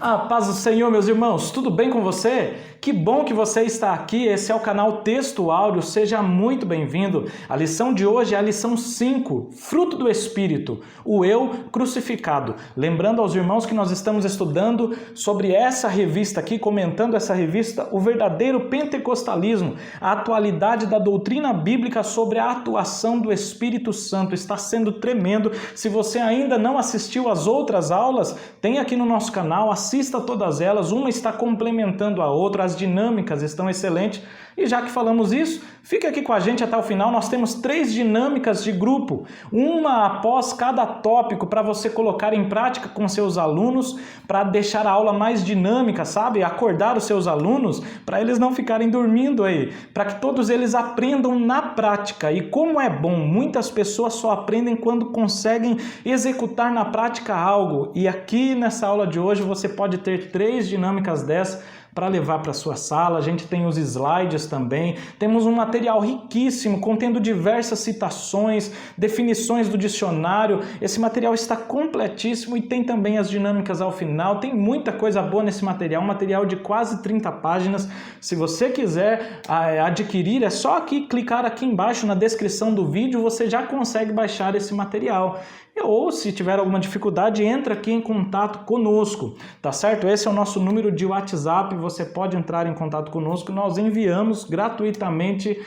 A paz do Senhor, meus irmãos, tudo bem com você? Que bom que você está aqui, esse é o canal Texto Áureo, seja muito bem-vindo. A lição de hoje é a lição 5, Fruto do Espírito, o Eu Crucificado. Lembrando aos irmãos que nós estamos estudando sobre essa revista aqui, comentando essa revista, o verdadeiro pentecostalismo, a atualidade da doutrina bíblica sobre a atuação do Espírito Santo. Está sendo tremendo. Se você ainda não assistiu às outras aulas, tem aqui no nosso canal, assista todas elas, uma está complementando a outra, as dinâmicas estão excelentes. E já que falamos isso, fique aqui com a gente até o final. Nós temos 3 dinâmicas de grupo, uma após cada tópico, para você colocar em prática com seus alunos, para deixar a aula mais dinâmica, sabe? Acordar os seus alunos, para eles não ficarem dormindo aí, para que todos eles aprendam na prática. E como é bom, muitas pessoas só aprendem quando conseguem executar na prática algo. E aqui nessa aula de hoje você pode ter 3 dinâmicas dessas para levar para a sua sala. A gente tem os slides também, temos um material riquíssimo, contendo diversas citações, definições do dicionário. Esse material está completíssimo e tem também as dinâmicas ao final. Tem muita coisa boa nesse material, um material de quase 30 páginas. Se você quiser adquirir, é só aqui clicar aqui embaixo na descrição do vídeo, você já consegue baixar esse material. Ou, se tiver alguma dificuldade, entra aqui em contato conosco, tá certo? Esse é o nosso número de WhatsApp, você pode entrar em contato conosco, nós enviamos gratuitamente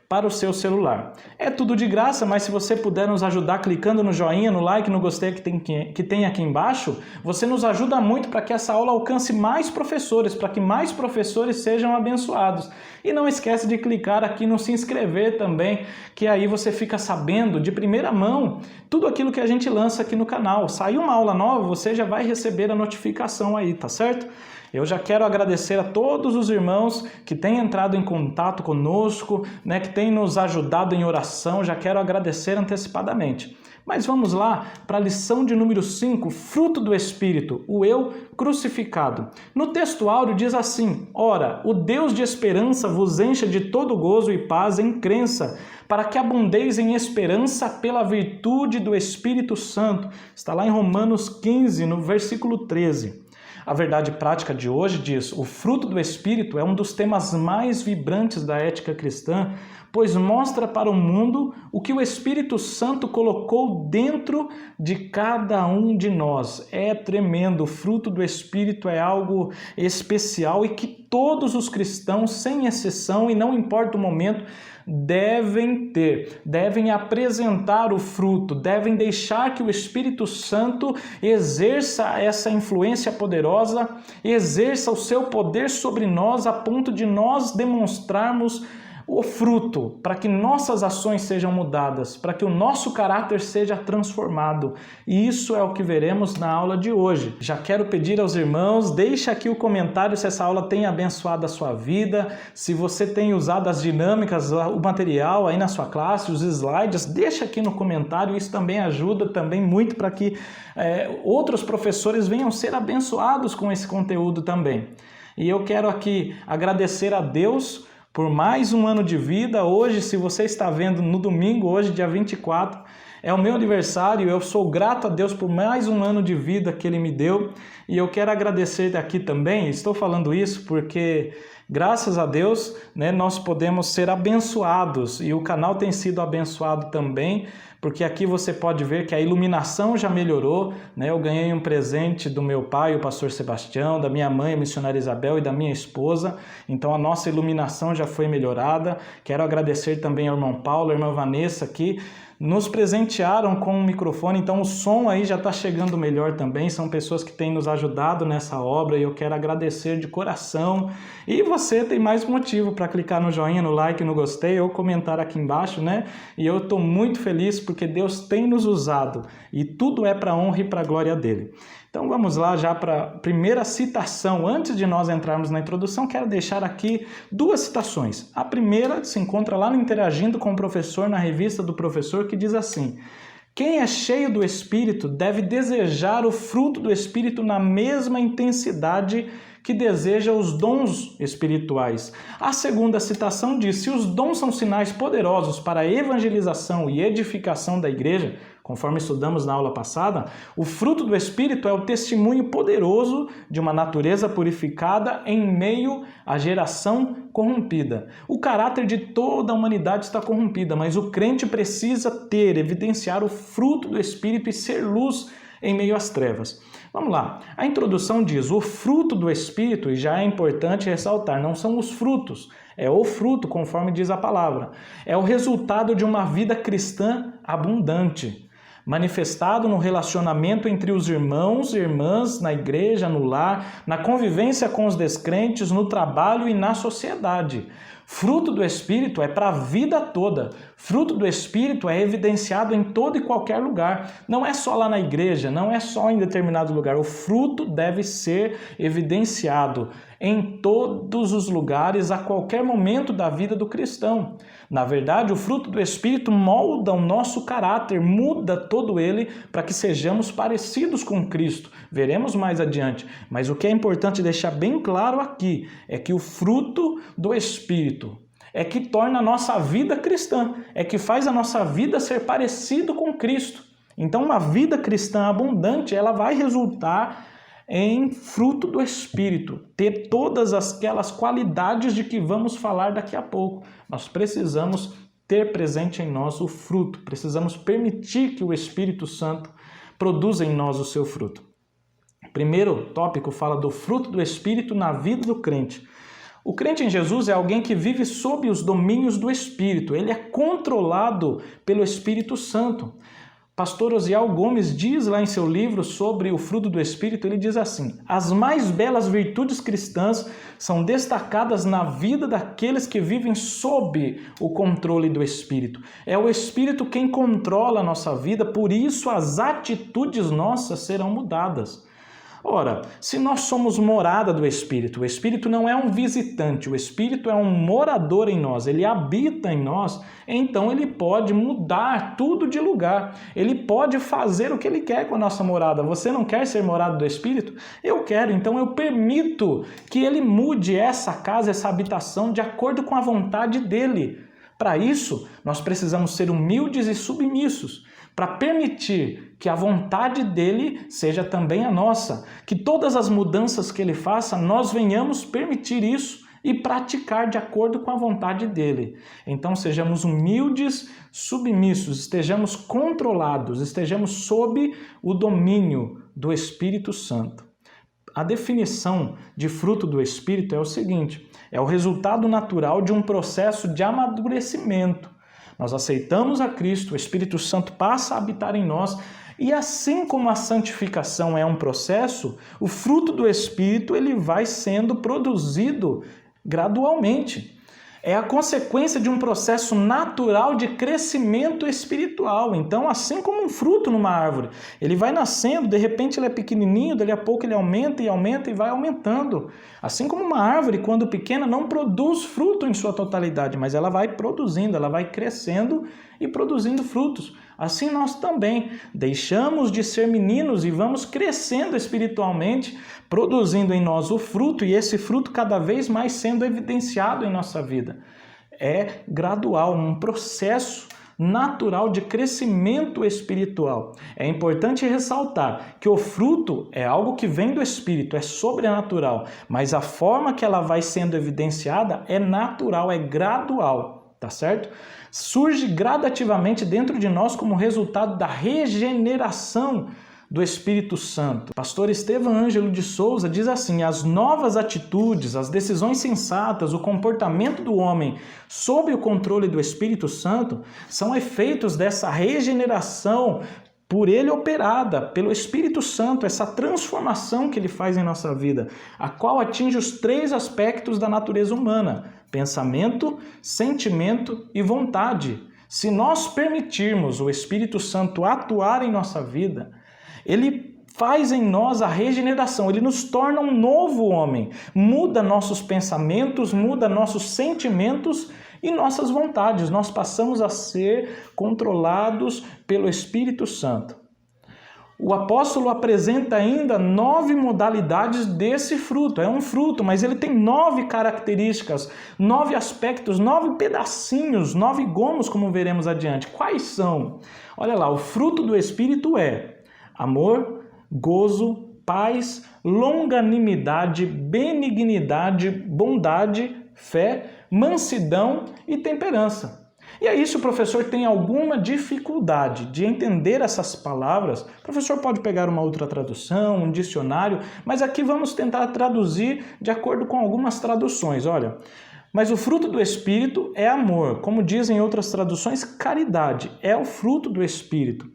para o seu celular. É tudo de graça, mas se você puder nos ajudar clicando no joinha, no like, no gostei que tem aqui embaixo, você nos ajuda muito para que essa aula alcance mais professores, para que mais professores sejam abençoados. E não esquece de clicar aqui no se inscrever também, que aí você fica sabendo de primeira mão tudo aquilo que a gente lança aqui no canal. Saiu uma aula nova, você já vai receber a notificação aí, tá certo? Eu já quero agradecer a todos os irmãos que têm entrado em contato conosco, né, que têm nos ajudado em oração, já quero agradecer antecipadamente. Mas vamos lá para a lição de número 5, Fruto do Espírito, o Eu Crucificado. No texto áureo diz assim: Ora, o Deus de esperança vos encha de todo gozo e paz em crença, para que abundeis em esperança pela virtude do Espírito Santo. Está lá em Romanos 15, no versículo 13. A verdade prática de hoje diz: o fruto do Espírito é um dos temas mais vibrantes da ética cristã, pois mostra para o mundo o que o Espírito Santo colocou dentro de cada um de nós. É tremendo, o fruto do Espírito é algo especial e que todos os cristãos, sem exceção, e não importa o momento, devem apresentar o fruto, devem deixar que o Espírito Santo exerça essa influência poderosa, exerça o seu poder sobre nós a ponto de nós demonstrarmos o fruto, para que nossas ações sejam mudadas, para que o nosso caráter seja transformado. E isso é o que veremos na aula de hoje. Já quero pedir aos irmãos, deixa aqui o comentário se essa aula tem abençoado a sua vida, se você tem usado as dinâmicas, o material aí na sua classe, os slides, deixa aqui no comentário, isso também ajuda também muito para que outros professores venham ser abençoados com esse conteúdo também. E eu quero aqui agradecer a Deus por mais um ano de vida. Hoje, se você está vendo no domingo, hoje dia 24, é o meu aniversário. Eu sou grato a Deus por mais um ano de vida que Ele me deu. E eu quero agradecer aqui também, estou falando isso porque graças a Deus, né, nós podemos ser abençoados. E o canal tem sido abençoado também, porque aqui você pode ver que a iluminação já melhorou, né? Eu ganhei um presente do meu pai, o pastor Sebastião, da minha mãe, a missionária Isabel, e da minha esposa. Então a nossa iluminação já foi melhorada. Quero agradecer também ao irmão Paulo, à irmã Vanessa, que nos presentearam com um microfone, então o som aí já está chegando melhor também. São pessoas que têm nos ajudado nessa obra e eu quero agradecer de coração. E você tem mais motivo para clicar no joinha, no like, no gostei ou comentar aqui embaixo, né? E eu estou muito feliz porque Deus tem nos usado e tudo é para a honra e para a glória dele. Então vamos lá já para a primeira citação. Antes de nós entrarmos na introdução, quero deixar aqui 2 citações. A primeira se encontra lá no Interagindo com o Professor, na revista do professor, que diz assim: quem é cheio do Espírito deve desejar o fruto do Espírito na mesma intensidade que deseja os dons espirituais. A segunda citação diz: se os dons são sinais poderosos para a evangelização e edificação da igreja, conforme estudamos na aula passada, o fruto do Espírito é o testemunho poderoso de uma natureza purificada em meio à geração corrompida. O caráter de toda a humanidade está corrompida, mas o crente precisa evidenciar o fruto do Espírito e ser luz em meio às trevas. Vamos lá, a introdução diz: o fruto do Espírito, e já é importante ressaltar, não são os frutos, é o fruto, conforme diz a palavra. É o resultado de uma vida cristã abundante, manifestado no relacionamento entre os irmãos e irmãs, na igreja, no lar, na convivência com os descrentes, no trabalho e na sociedade. Fruto do Espírito é para a vida toda. Fruto do Espírito é evidenciado em todo e qualquer lugar. Não é só lá na igreja, não é só em determinado lugar. O fruto deve ser evidenciado em todos os lugares, a qualquer momento da vida do cristão. Na verdade, o fruto do Espírito molda o nosso caráter, muda todo ele para que sejamos parecidos com Cristo. Veremos mais adiante. Mas o que é importante deixar bem claro aqui é que o fruto do Espírito é que torna a nossa vida cristã, é que faz a nossa vida ser parecido com Cristo. Então, uma vida cristã abundante, ela vai resultar em fruto do Espírito, ter todas aquelas qualidades de que vamos falar daqui a pouco. Nós precisamos ter presente em nós o fruto, precisamos permitir que o Espírito Santo produza em nós o seu fruto. O primeiro tópico fala do fruto do Espírito na vida do crente. O crente em Jesus é alguém que vive sob os domínios do Espírito, ele é controlado pelo Espírito Santo. Pastor Osiel Gomes diz lá em seu livro sobre o fruto do Espírito, ele diz assim: as mais belas virtudes cristãs são destacadas na vida daqueles que vivem sob o controle do Espírito. É o Espírito quem controla a nossa vida, por isso as atitudes nossas serão mudadas. Ora, se nós somos morada do Espírito, o Espírito não é um visitante, o Espírito é um morador em nós, ele habita em nós, então ele pode mudar tudo de lugar, ele pode fazer o que ele quer com a nossa morada. Você não quer ser morada do Espírito? Eu quero, então eu permito que ele mude essa casa, essa habitação, de acordo com a vontade dele. Para isso, nós precisamos ser humildes e submissos, para permitir que a vontade dele seja também a nossa, que todas as mudanças que ele faça, nós venhamos permitir isso e praticar de acordo com a vontade dele. Então sejamos humildes, submissos, estejamos controlados, estejamos sob o domínio do Espírito Santo. A definição de fruto do Espírito é o seguinte: é o resultado natural de um processo de amadurecimento. Nós aceitamos a Cristo, o Espírito Santo passa a habitar em nós, e assim como a santificação é um processo, o fruto do Espírito ele vai sendo produzido gradualmente. É a consequência de um processo natural de crescimento espiritual. Então, assim como um fruto numa árvore, ele vai nascendo, de repente ele é pequenininho, dali a pouco ele aumenta e vai aumentando. Assim como uma árvore, quando pequena, não produz fruto em sua totalidade, mas ela vai produzindo, ela vai crescendo e produzindo frutos. Assim nós também deixamos de ser meninos e vamos crescendo espiritualmente, produzindo em nós o fruto, e esse fruto cada vez mais sendo evidenciado em nossa vida. É gradual, um processo natural de crescimento espiritual. É importante ressaltar que o fruto é algo que vem do Espírito, é sobrenatural, mas a forma que ela vai sendo evidenciada é natural, é gradual, tá certo? Surge gradativamente dentro de nós como resultado da regeneração do Espírito Santo. Pastor Estevam Ângelo de Souza diz assim: as novas atitudes, as decisões sensatas, o comportamento do homem sob o controle do Espírito Santo são efeitos dessa regeneração por ele operada, pelo Espírito Santo, essa transformação que ele faz em nossa vida, a qual atinge os 3 aspectos da natureza humana: pensamento, sentimento e vontade. Se nós permitirmos o Espírito Santo atuar em nossa vida, ele faz em nós a regeneração, ele nos torna um novo homem, muda nossos pensamentos, muda nossos sentimentos e nossas vontades. Nós passamos a ser controlados pelo Espírito Santo. o apóstolo apresenta ainda 9 modalidades desse fruto. É um fruto, mas ele tem 9 características, 9 aspectos, 9 pedacinhos, 9 gomos, como veremos adiante. Quais são? Olha lá, o fruto do Espírito é amor, gozo, paz, longanimidade, benignidade, bondade, fé, mansidão e temperança. E aí, se o professor tem alguma dificuldade de entender essas palavras, o professor pode pegar uma outra tradução, um dicionário, mas aqui vamos tentar traduzir de acordo com algumas traduções. Olha, mas o fruto do Espírito é amor, como dizem outras traduções, caridade, é o fruto do Espírito.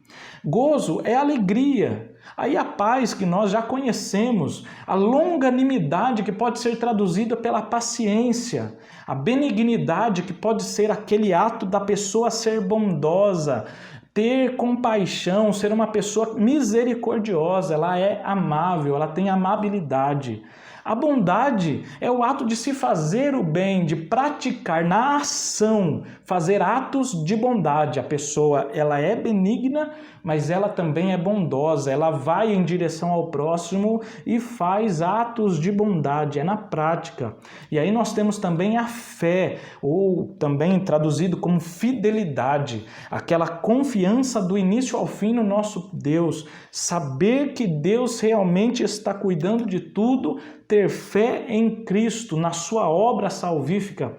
Gozo é alegria. Aí a paz que nós já conhecemos, a longanimidade que pode ser traduzida pela paciência, a benignidade que pode ser aquele ato da pessoa ser bondosa, ter compaixão, ser uma pessoa misericordiosa, ela é amável, ela tem amabilidade. A bondade é o ato de se fazer o bem, de praticar na ação, fazer atos de bondade. A pessoa, ela é benigna, mas ela também é bondosa. Ela vai em direção ao próximo e faz atos de bondade, é na prática. E aí nós temos também a fé, ou também traduzido como fidelidade, aquela confiança do início ao fim no nosso Deus, saber que Deus realmente está cuidando de tudo, ter fé em Cristo, na sua obra salvífica.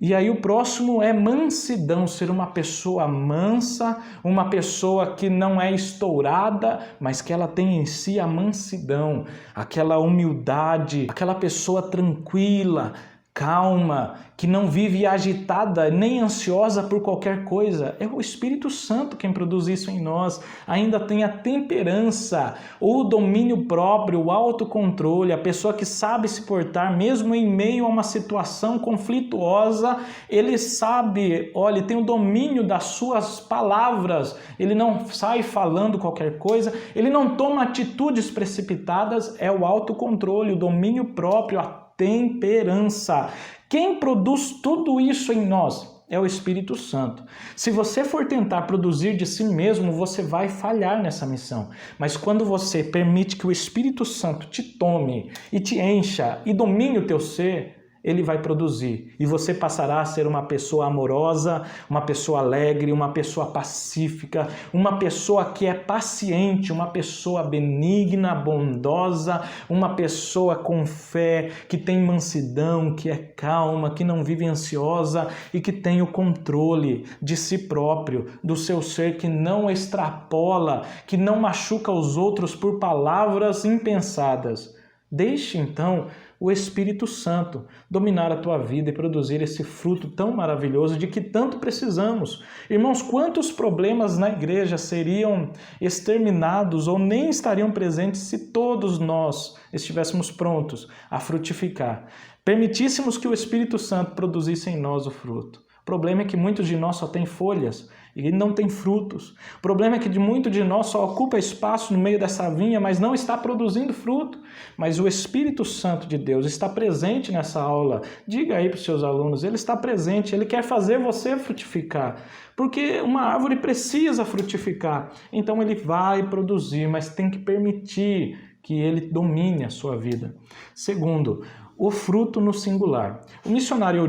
E aí o próximo é mansidão, ser uma pessoa mansa, uma pessoa que não é estourada, mas que ela tem em si a mansidão, aquela humildade, aquela pessoa tranquila, calma, que não vive agitada nem ansiosa por qualquer coisa. É o Espírito Santo quem produz isso em nós. Ainda tem a temperança, o domínio próprio, o autocontrole, a pessoa que sabe se portar mesmo em meio a uma situação conflituosa. Ele sabe, olha, ele tem o domínio das suas palavras, ele não sai falando qualquer coisa, ele não toma atitudes precipitadas, é o autocontrole, o domínio próprio, a temperança. Quem produz tudo isso em nós é o Espírito Santo. Se você for tentar produzir de si mesmo, você vai falhar nessa missão. Mas quando você permite que o Espírito Santo te tome e te encha e domine o teu ser, ele vai produzir. E você passará a ser uma pessoa amorosa, uma pessoa alegre, uma pessoa pacífica, uma pessoa que é paciente, uma pessoa benigna, bondosa, uma pessoa com fé, que tem mansidão, que é calma, que não vive ansiosa e que tem o controle de si próprio, do seu ser, que não extrapola, que não machuca os outros por palavras impensadas. Deixe então o Espírito Santo dominar a tua vida e produzir esse fruto tão maravilhoso de que tanto precisamos. Irmãos, quantos problemas na igreja seriam exterminados ou nem estariam presentes se todos nós estivéssemos prontos a frutificar? Permitíssemos que o Espírito Santo produzisse em nós o fruto. O problema é que muitos de nós só têm folhas e não tem frutos. O problema é que muito de nós só ocupa espaço no meio dessa vinha, mas não está produzindo fruto. Mas o Espírito Santo de Deus está presente nessa aula. Diga aí para os seus alunos, ele está presente, ele quer fazer você frutificar. Porque uma árvore precisa frutificar. Então ele vai produzir, mas tem que permitir que ele domine a sua vida. Segundo, o fruto no singular. O missionário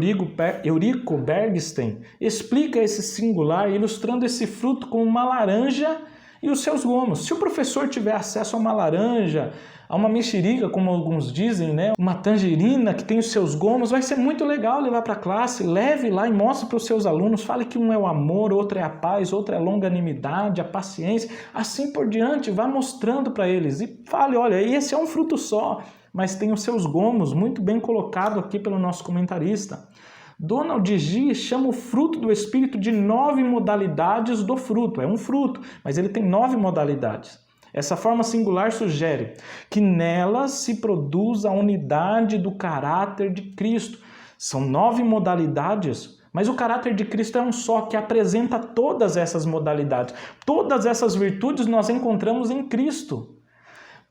Eurico Bergsten explica esse singular ilustrando esse fruto como uma laranja e os seus gomos. Se o professor tiver acesso a uma laranja, a uma mexerica, como alguns dizem, né? Uma tangerina que tem os seus gomos, vai ser muito legal levar para a classe. Leve lá e mostre para os seus alunos. Fale que um é o amor, outro é a paz, outro é a longanimidade, a paciência. Assim por diante, vá mostrando para eles. E fale, olha, esse é um fruto só, mas tem os seus gomos, muito bem colocado aqui pelo nosso comentarista. Donald G. chama o fruto do Espírito de 9 modalidades do fruto. É um fruto, mas ele tem 9 modalidades. Essa forma singular sugere que nelas se produz a unidade do caráter de Cristo. São 9 modalidades, mas o caráter de Cristo é um só, que apresenta todas essas modalidades. Todas essas virtudes nós encontramos em Cristo.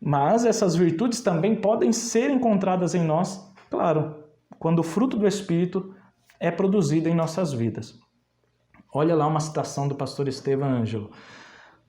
Mas essas virtudes também podem ser encontradas em nós, claro, quando o fruto do Espírito é produzido em nossas vidas. Olha lá uma citação do pastor Estevam Ângelo.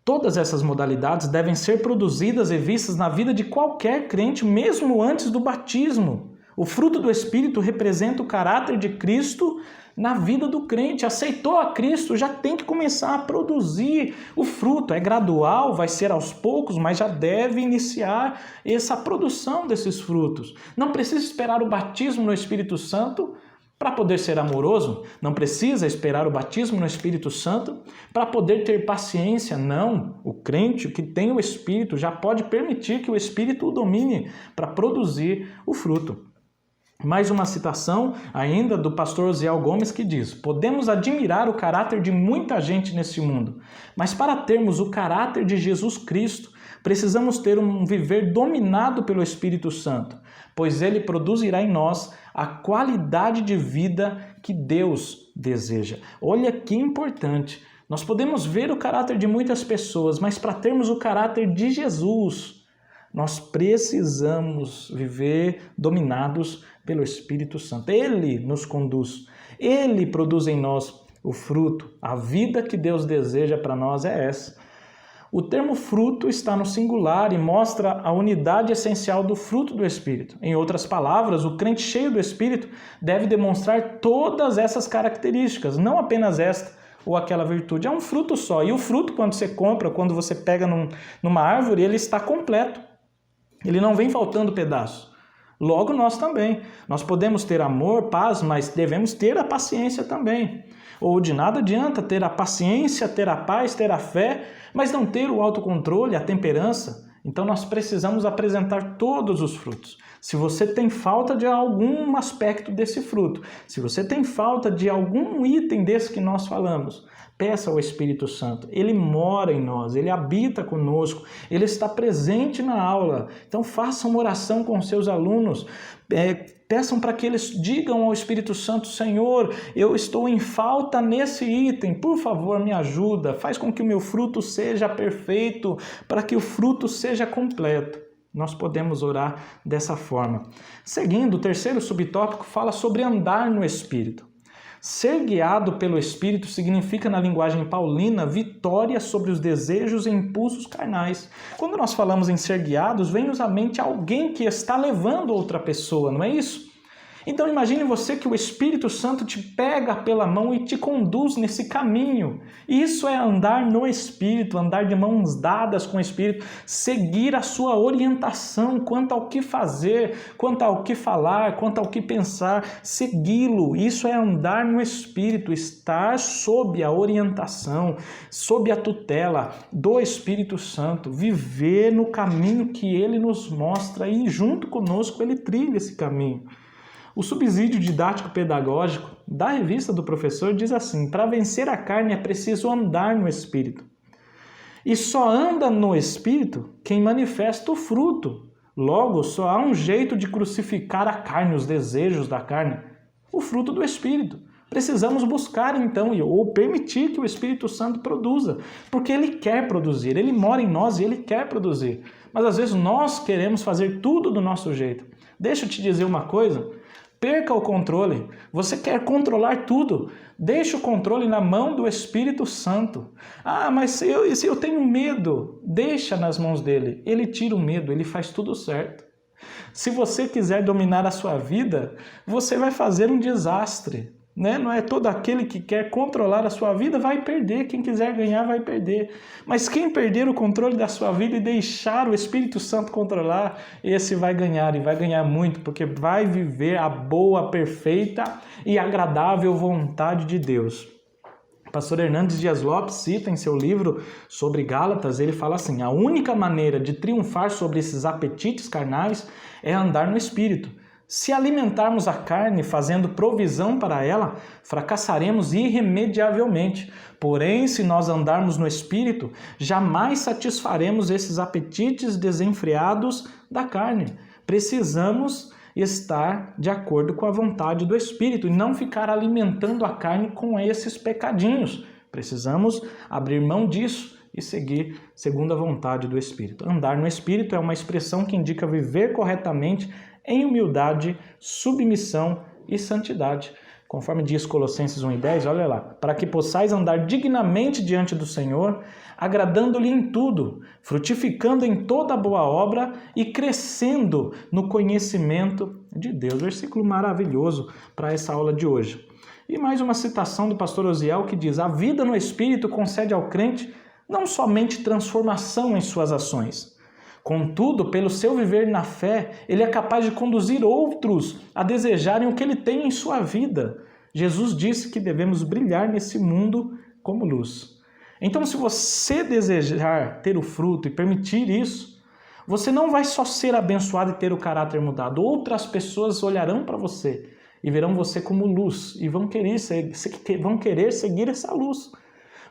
Todas essas modalidades devem ser produzidas e vistas na vida de qualquer crente, mesmo antes do batismo. O fruto do Espírito representa o caráter de Cristo na vida do crente. Aceitou a Cristo, já tem que começar a produzir o fruto. É gradual, vai ser aos poucos, mas já deve iniciar essa produção desses frutos. Não precisa esperar o batismo no Espírito Santo para poder ser amoroso, não precisa esperar o batismo no Espírito Santo para poder ter paciência, não. O crente que tem o Espírito já pode permitir que o Espírito o domine para produzir o fruto. Mais uma citação ainda do pastor Osiel Gomes que diz: podemos admirar o caráter de muita gente nesse mundo, mas para termos o caráter de Jesus Cristo, precisamos ter um viver dominado pelo Espírito Santo, pois ele produzirá em nós a qualidade de vida que Deus deseja. Olha que importante. Nós podemos ver o caráter de muitas pessoas, mas para termos o caráter de Jesus, nós precisamos viver dominados pelo Espírito Santo. Ele nos conduz, ele produz em nós o fruto. A vida que Deus deseja para nós é essa. O termo fruto está no singular e mostra a unidade essencial do fruto do Espírito. Em outras palavras, o crente cheio do Espírito deve demonstrar todas essas características, não apenas esta ou aquela virtude. É um fruto só. E o fruto, quando você compra, quando você pega numa árvore, ele está completo. Ele não vem faltando pedaço. Logo, nós também. Nós podemos ter amor, paz, mas devemos ter a paciência também. Ou de nada adianta ter a paciência, ter a paz, ter a fé, mas não ter o autocontrole, a temperança. Então nós precisamos apresentar todos os frutos. Se você tem falta de algum aspecto desse fruto, se você tem falta de algum item desse que nós falamos, peça ao Espírito Santo. Ele mora em nós, ele habita conosco, ele está presente na aula. Então faça uma oração com seus alunos, peçam para que eles digam ao Espírito Santo: Senhor, eu estou em falta nesse item, por favor me ajuda, faz com que o meu fruto seja perfeito, para que o fruto seja completo. Nós podemos orar dessa forma. Seguindo, o terceiro subtópico fala sobre andar no Espírito. Ser guiado pelo Espírito significa, na linguagem paulina, vitória sobre os desejos e impulsos carnais. Quando nós falamos em ser guiados, vem-nos à mente alguém que está levando outra pessoa, não é isso? Então imagine você que o Espírito Santo te pega pela mão e te conduz nesse caminho. Isso é andar no Espírito, andar de mãos dadas com o Espírito, seguir a sua orientação quanto ao que fazer, quanto ao que falar, quanto ao que pensar, segui-lo. Isso é andar no Espírito, estar sob a orientação, sob a tutela do Espírito Santo, viver no caminho que ele nos mostra e junto conosco ele trilha esse caminho. O subsídio didático-pedagógico da revista do professor diz assim: para vencer a carne é preciso andar no Espírito. E só anda no Espírito quem manifesta o fruto. Logo, só há um jeito de crucificar a carne, os desejos da carne: o fruto do Espírito. Precisamos buscar então, ou permitir que o Espírito Santo produza, porque ele quer produzir, ele mora em nós e ele quer produzir. Mas às vezes nós queremos fazer tudo do nosso jeito. Deixa eu te dizer uma coisa: perca o controle. Você quer controlar tudo. Deixa o controle na mão do Espírito Santo. Ah, mas se eu tenho medo, deixa nas mãos dele. Ele tira o medo, ele faz tudo certo. Se você quiser dominar a sua vida, você vai fazer um desastre. Né? Não é todo aquele que quer controlar a sua vida vai perder, quem quiser ganhar vai perder. Mas quem perder o controle da sua vida e deixar o Espírito Santo controlar, esse vai ganhar, e vai ganhar muito, porque vai viver a boa, perfeita e agradável vontade de Deus. O pastor Hernandes Dias Lopes cita em seu livro sobre Gálatas, ele fala assim: a única maneira de triunfar sobre esses apetites carnais é andar no Espírito. Se alimentarmos a carne fazendo provisão para ela, fracassaremos irremediavelmente. Porém, se nós andarmos no Espírito, jamais satisfaremos esses apetites desenfreados da carne. Precisamos estar de acordo com a vontade do Espírito e não ficar alimentando a carne com esses pecadinhos. Precisamos abrir mão disso e seguir segundo a vontade do Espírito. Andar no Espírito é uma expressão que indica viver corretamente em humildade, submissão e santidade. Conforme diz Colossenses 1:10, olha lá, para que possais andar dignamente diante do Senhor, agradando-lhe em tudo, frutificando em toda boa obra e crescendo no conhecimento de Deus. Versículo maravilhoso para essa aula de hoje. E mais uma citação do pastor Osiel que diz: a vida no Espírito concede ao crente não somente transformação em suas ações, contudo, pelo seu viver na fé, ele é capaz de conduzir outros a desejarem o que ele tem em sua vida. Jesus disse que devemos brilhar nesse mundo como luz. Então, se você desejar ter o fruto e permitir isso, você não vai só ser abençoado e ter o caráter mudado. Outras pessoas olharão para você e verão você como luz e vão querer seguir essa luz.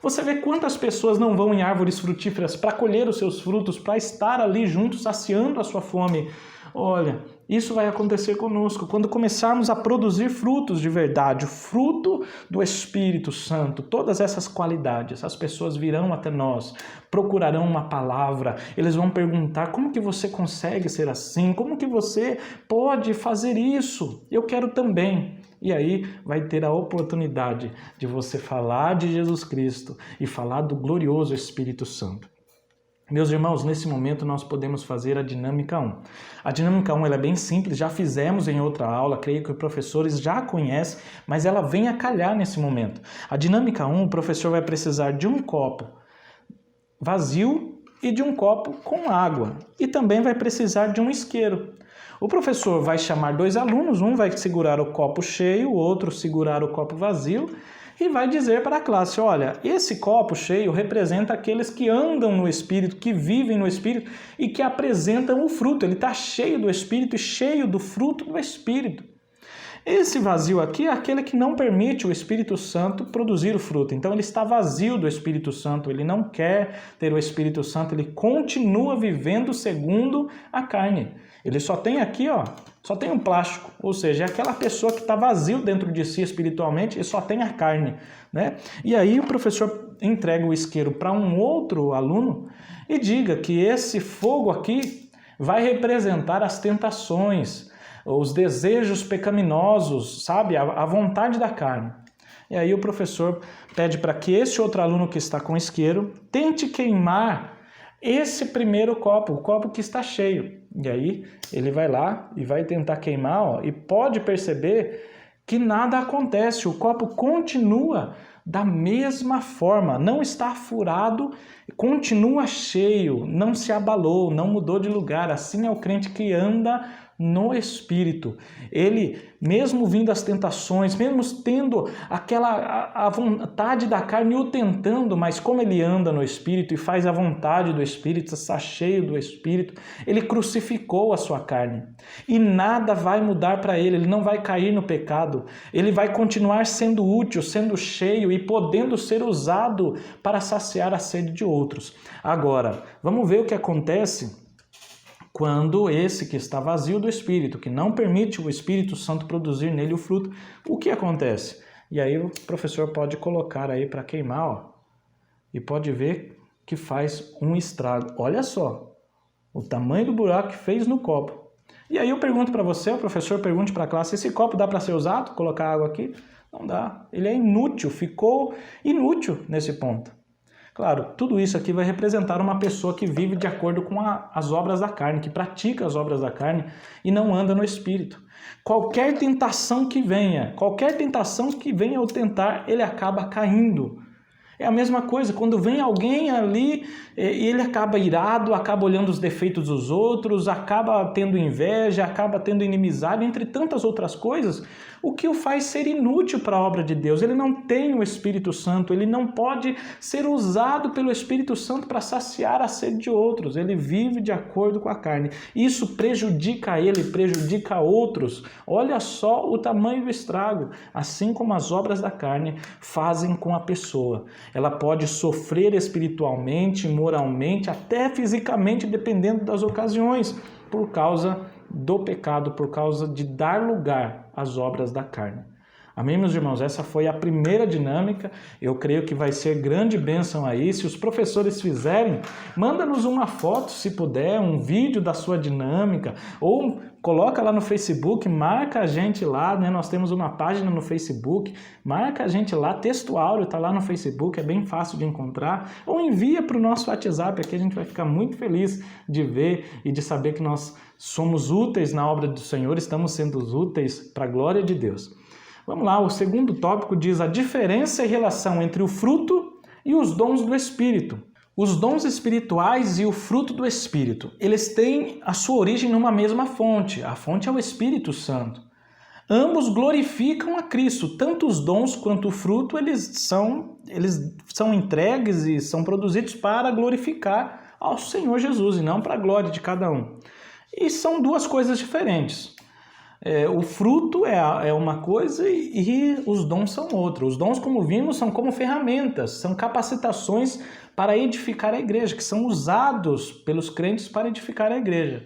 Você vê quantas pessoas não vão em árvores frutíferas para colher os seus frutos, para estar ali juntos, saciando a sua fome. Olha, isso vai acontecer conosco quando começarmos a produzir frutos de verdade, o fruto do Espírito Santo, todas essas qualidades. As pessoas virão até nós, procurarão uma palavra, eles vão perguntar: como que você consegue ser assim? Como que você pode fazer isso? Eu quero também. E aí vai ter a oportunidade de você falar de Jesus Cristo e falar do glorioso Espírito Santo. Meus irmãos, nesse momento nós podemos fazer a dinâmica 1. A dinâmica 1 ela é bem simples, já fizemos em outra aula, creio que os professores já conhecem, mas ela vem a calhar nesse momento. A dinâmica 1, o professor vai precisar de um copo vazio e de um copo com água. E também vai precisar de um isqueiro. O professor vai chamar 2 alunos, um vai segurar o copo cheio, o outro segurar o copo vazio, e vai dizer para a classe: olha, esse copo cheio representa aqueles que andam no Espírito, que vivem no Espírito e que apresentam o fruto. Ele está cheio do Espírito e cheio do fruto do Espírito. Esse vazio aqui é aquele que não permite o Espírito Santo produzir o fruto. Então ele está vazio do Espírito Santo, ele não quer ter o Espírito Santo, ele continua vivendo segundo a carne. Ele só tem aqui, só tem um plástico, ou seja, é aquela pessoa que está vazio dentro de si espiritualmente e só tem a carne, né? E aí o professor entrega o isqueiro para um outro aluno e diga que esse fogo aqui vai representar as tentações, os desejos pecaminosos, sabe? A vontade da carne. E aí o professor pede para que esse outro aluno que está com o isqueiro tente queimar esse primeiro copo, o copo que está cheio. E aí ele vai lá e vai tentar queimar, e pode perceber que nada acontece, o copo continua da mesma forma, não está furado, continua cheio, não se abalou, não mudou de lugar. Assim é o crente que anda no Espírito. Ele, mesmo vindo as tentações, mesmo tendo a vontade da carne o tentando, mas como ele anda no Espírito e faz a vontade do Espírito, está cheio do Espírito, ele crucificou a sua carne. E nada vai mudar para ele, ele não vai cair no pecado, ele vai continuar sendo útil, sendo cheio e podendo ser usado para saciar a sede de outros. Agora, vamos ver o que acontece quando esse que está vazio do Espírito, que não permite o Espírito Santo produzir nele o fruto, o que acontece? E aí o professor pode colocar aí para queimar, e pode ver que faz um estrago. Olha só, o tamanho do buraco que fez no copo. E aí eu pergunto para você, o professor pergunte para a classe: esse copo dá para ser usado? Colocar água aqui? Não dá, ele é inútil, ficou inútil nesse ponto. Claro, tudo isso aqui vai representar uma pessoa que vive de acordo com as obras da carne, que pratica as obras da carne e não anda no Espírito. Qualquer tentação que venha ao tentar, ele acaba caindo. É a mesma coisa, quando vem alguém ali, ele acaba irado, acaba olhando os defeitos dos outros, acaba tendo inveja, acaba tendo inimizade, entre tantas outras coisas, o que o faz ser inútil para a obra de Deus. Ele não tem o Espírito Santo, ele não pode ser usado pelo Espírito Santo para saciar a sede de outros, ele vive de acordo com a carne. Isso prejudica ele, prejudica outros. Olha só o tamanho do estrago, assim como as obras da carne fazem com a pessoa. Ela pode sofrer espiritualmente, moralmente, até fisicamente, dependendo das ocasiões, por causa do pecado, por causa de dar lugar às obras da carne. Amém, meus irmãos? Essa foi a primeira dinâmica. Eu creio que vai ser grande bênção aí. Se os professores fizerem, manda-nos uma foto, se puder, um vídeo da sua dinâmica, ou coloca lá no Facebook, marca a gente lá, né? Nós temos uma página no Facebook, marca a gente lá, Texto Áureo está lá no Facebook, é bem fácil de encontrar, ou envia para o nosso WhatsApp, aqui a gente vai ficar muito feliz de ver e de saber que nós somos úteis na obra do Senhor, estamos sendo úteis para a glória de Deus. Vamos lá, o segundo tópico diz a diferença e relação entre o fruto e os dons do Espírito. Os dons espirituais e o fruto do Espírito, eles têm a sua origem numa mesma fonte. A fonte é o Espírito Santo. Ambos glorificam a Cristo. Tanto os dons quanto o fruto, eles são entregues e são produzidos para glorificar ao Senhor Jesus e não para a glória de cada um. E são duas coisas diferentes. O fruto é uma coisa e os dons são outra. Os dons, como vimos, são como ferramentas, são capacitações para edificar a igreja, que são usados pelos crentes para edificar a igreja.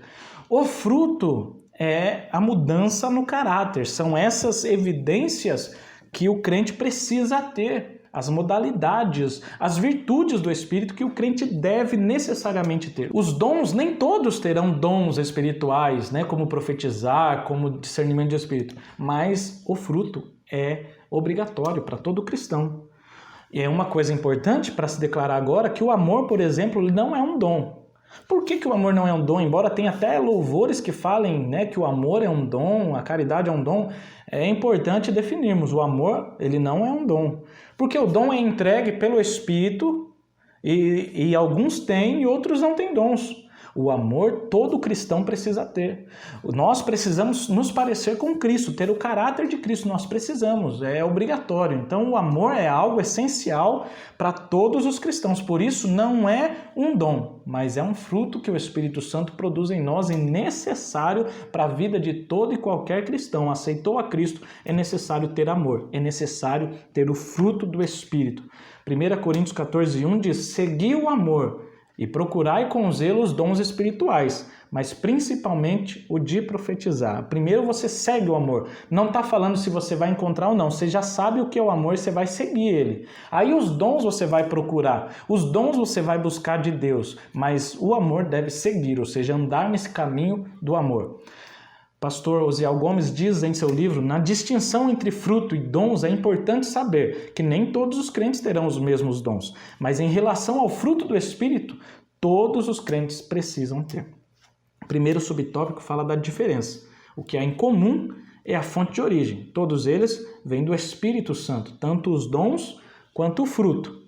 O fruto é a mudança no caráter, são essas evidências que o crente precisa ter, as modalidades, as virtudes do Espírito que o crente deve necessariamente ter. Os dons, nem todos terão dons espirituais, né, como profetizar, como discernimento de Espírito, mas o fruto é obrigatório para todo cristão. E é uma coisa importante para se declarar agora que o amor, por exemplo, não é um dom. Por que o amor não é um dom? Embora tenha até louvores que falem, né, que o amor é um dom, a caridade é um dom, é importante definirmos. O amor, ele não é um dom. Porque o dom é entregue pelo Espírito e alguns têm e outros não têm dons. O amor todo cristão precisa ter. Nós precisamos nos parecer com Cristo, ter o caráter de Cristo, nós precisamos, é obrigatório. Então o amor é algo essencial para todos os cristãos, por isso não é um dom, mas é um fruto que o Espírito Santo produz em nós e necessário para a vida de todo e qualquer cristão. Aceitou a Cristo, é necessário ter amor, é necessário ter o fruto do Espírito. 1 Coríntios 14:1 diz, segui o amor e procurai com zelo os dons espirituais, mas principalmente o de profetizar. Primeiro você segue o amor. Não está falando se você vai encontrar ou não. Você já sabe o que é o amor e você vai seguir ele. Aí os dons você vai procurar. Os dons você vai buscar de Deus. Mas o amor deve seguir, ou seja, andar nesse caminho do amor. Pastor Osiel Gomes diz em seu livro, na distinção entre fruto e dons é importante saber que nem todos os crentes terão os mesmos dons, mas em relação ao fruto do Espírito, todos os crentes precisam ter. O primeiro subtópico fala da diferença. O que há em comum é a fonte de origem. Todos eles vêm do Espírito Santo, tanto os dons quanto o fruto.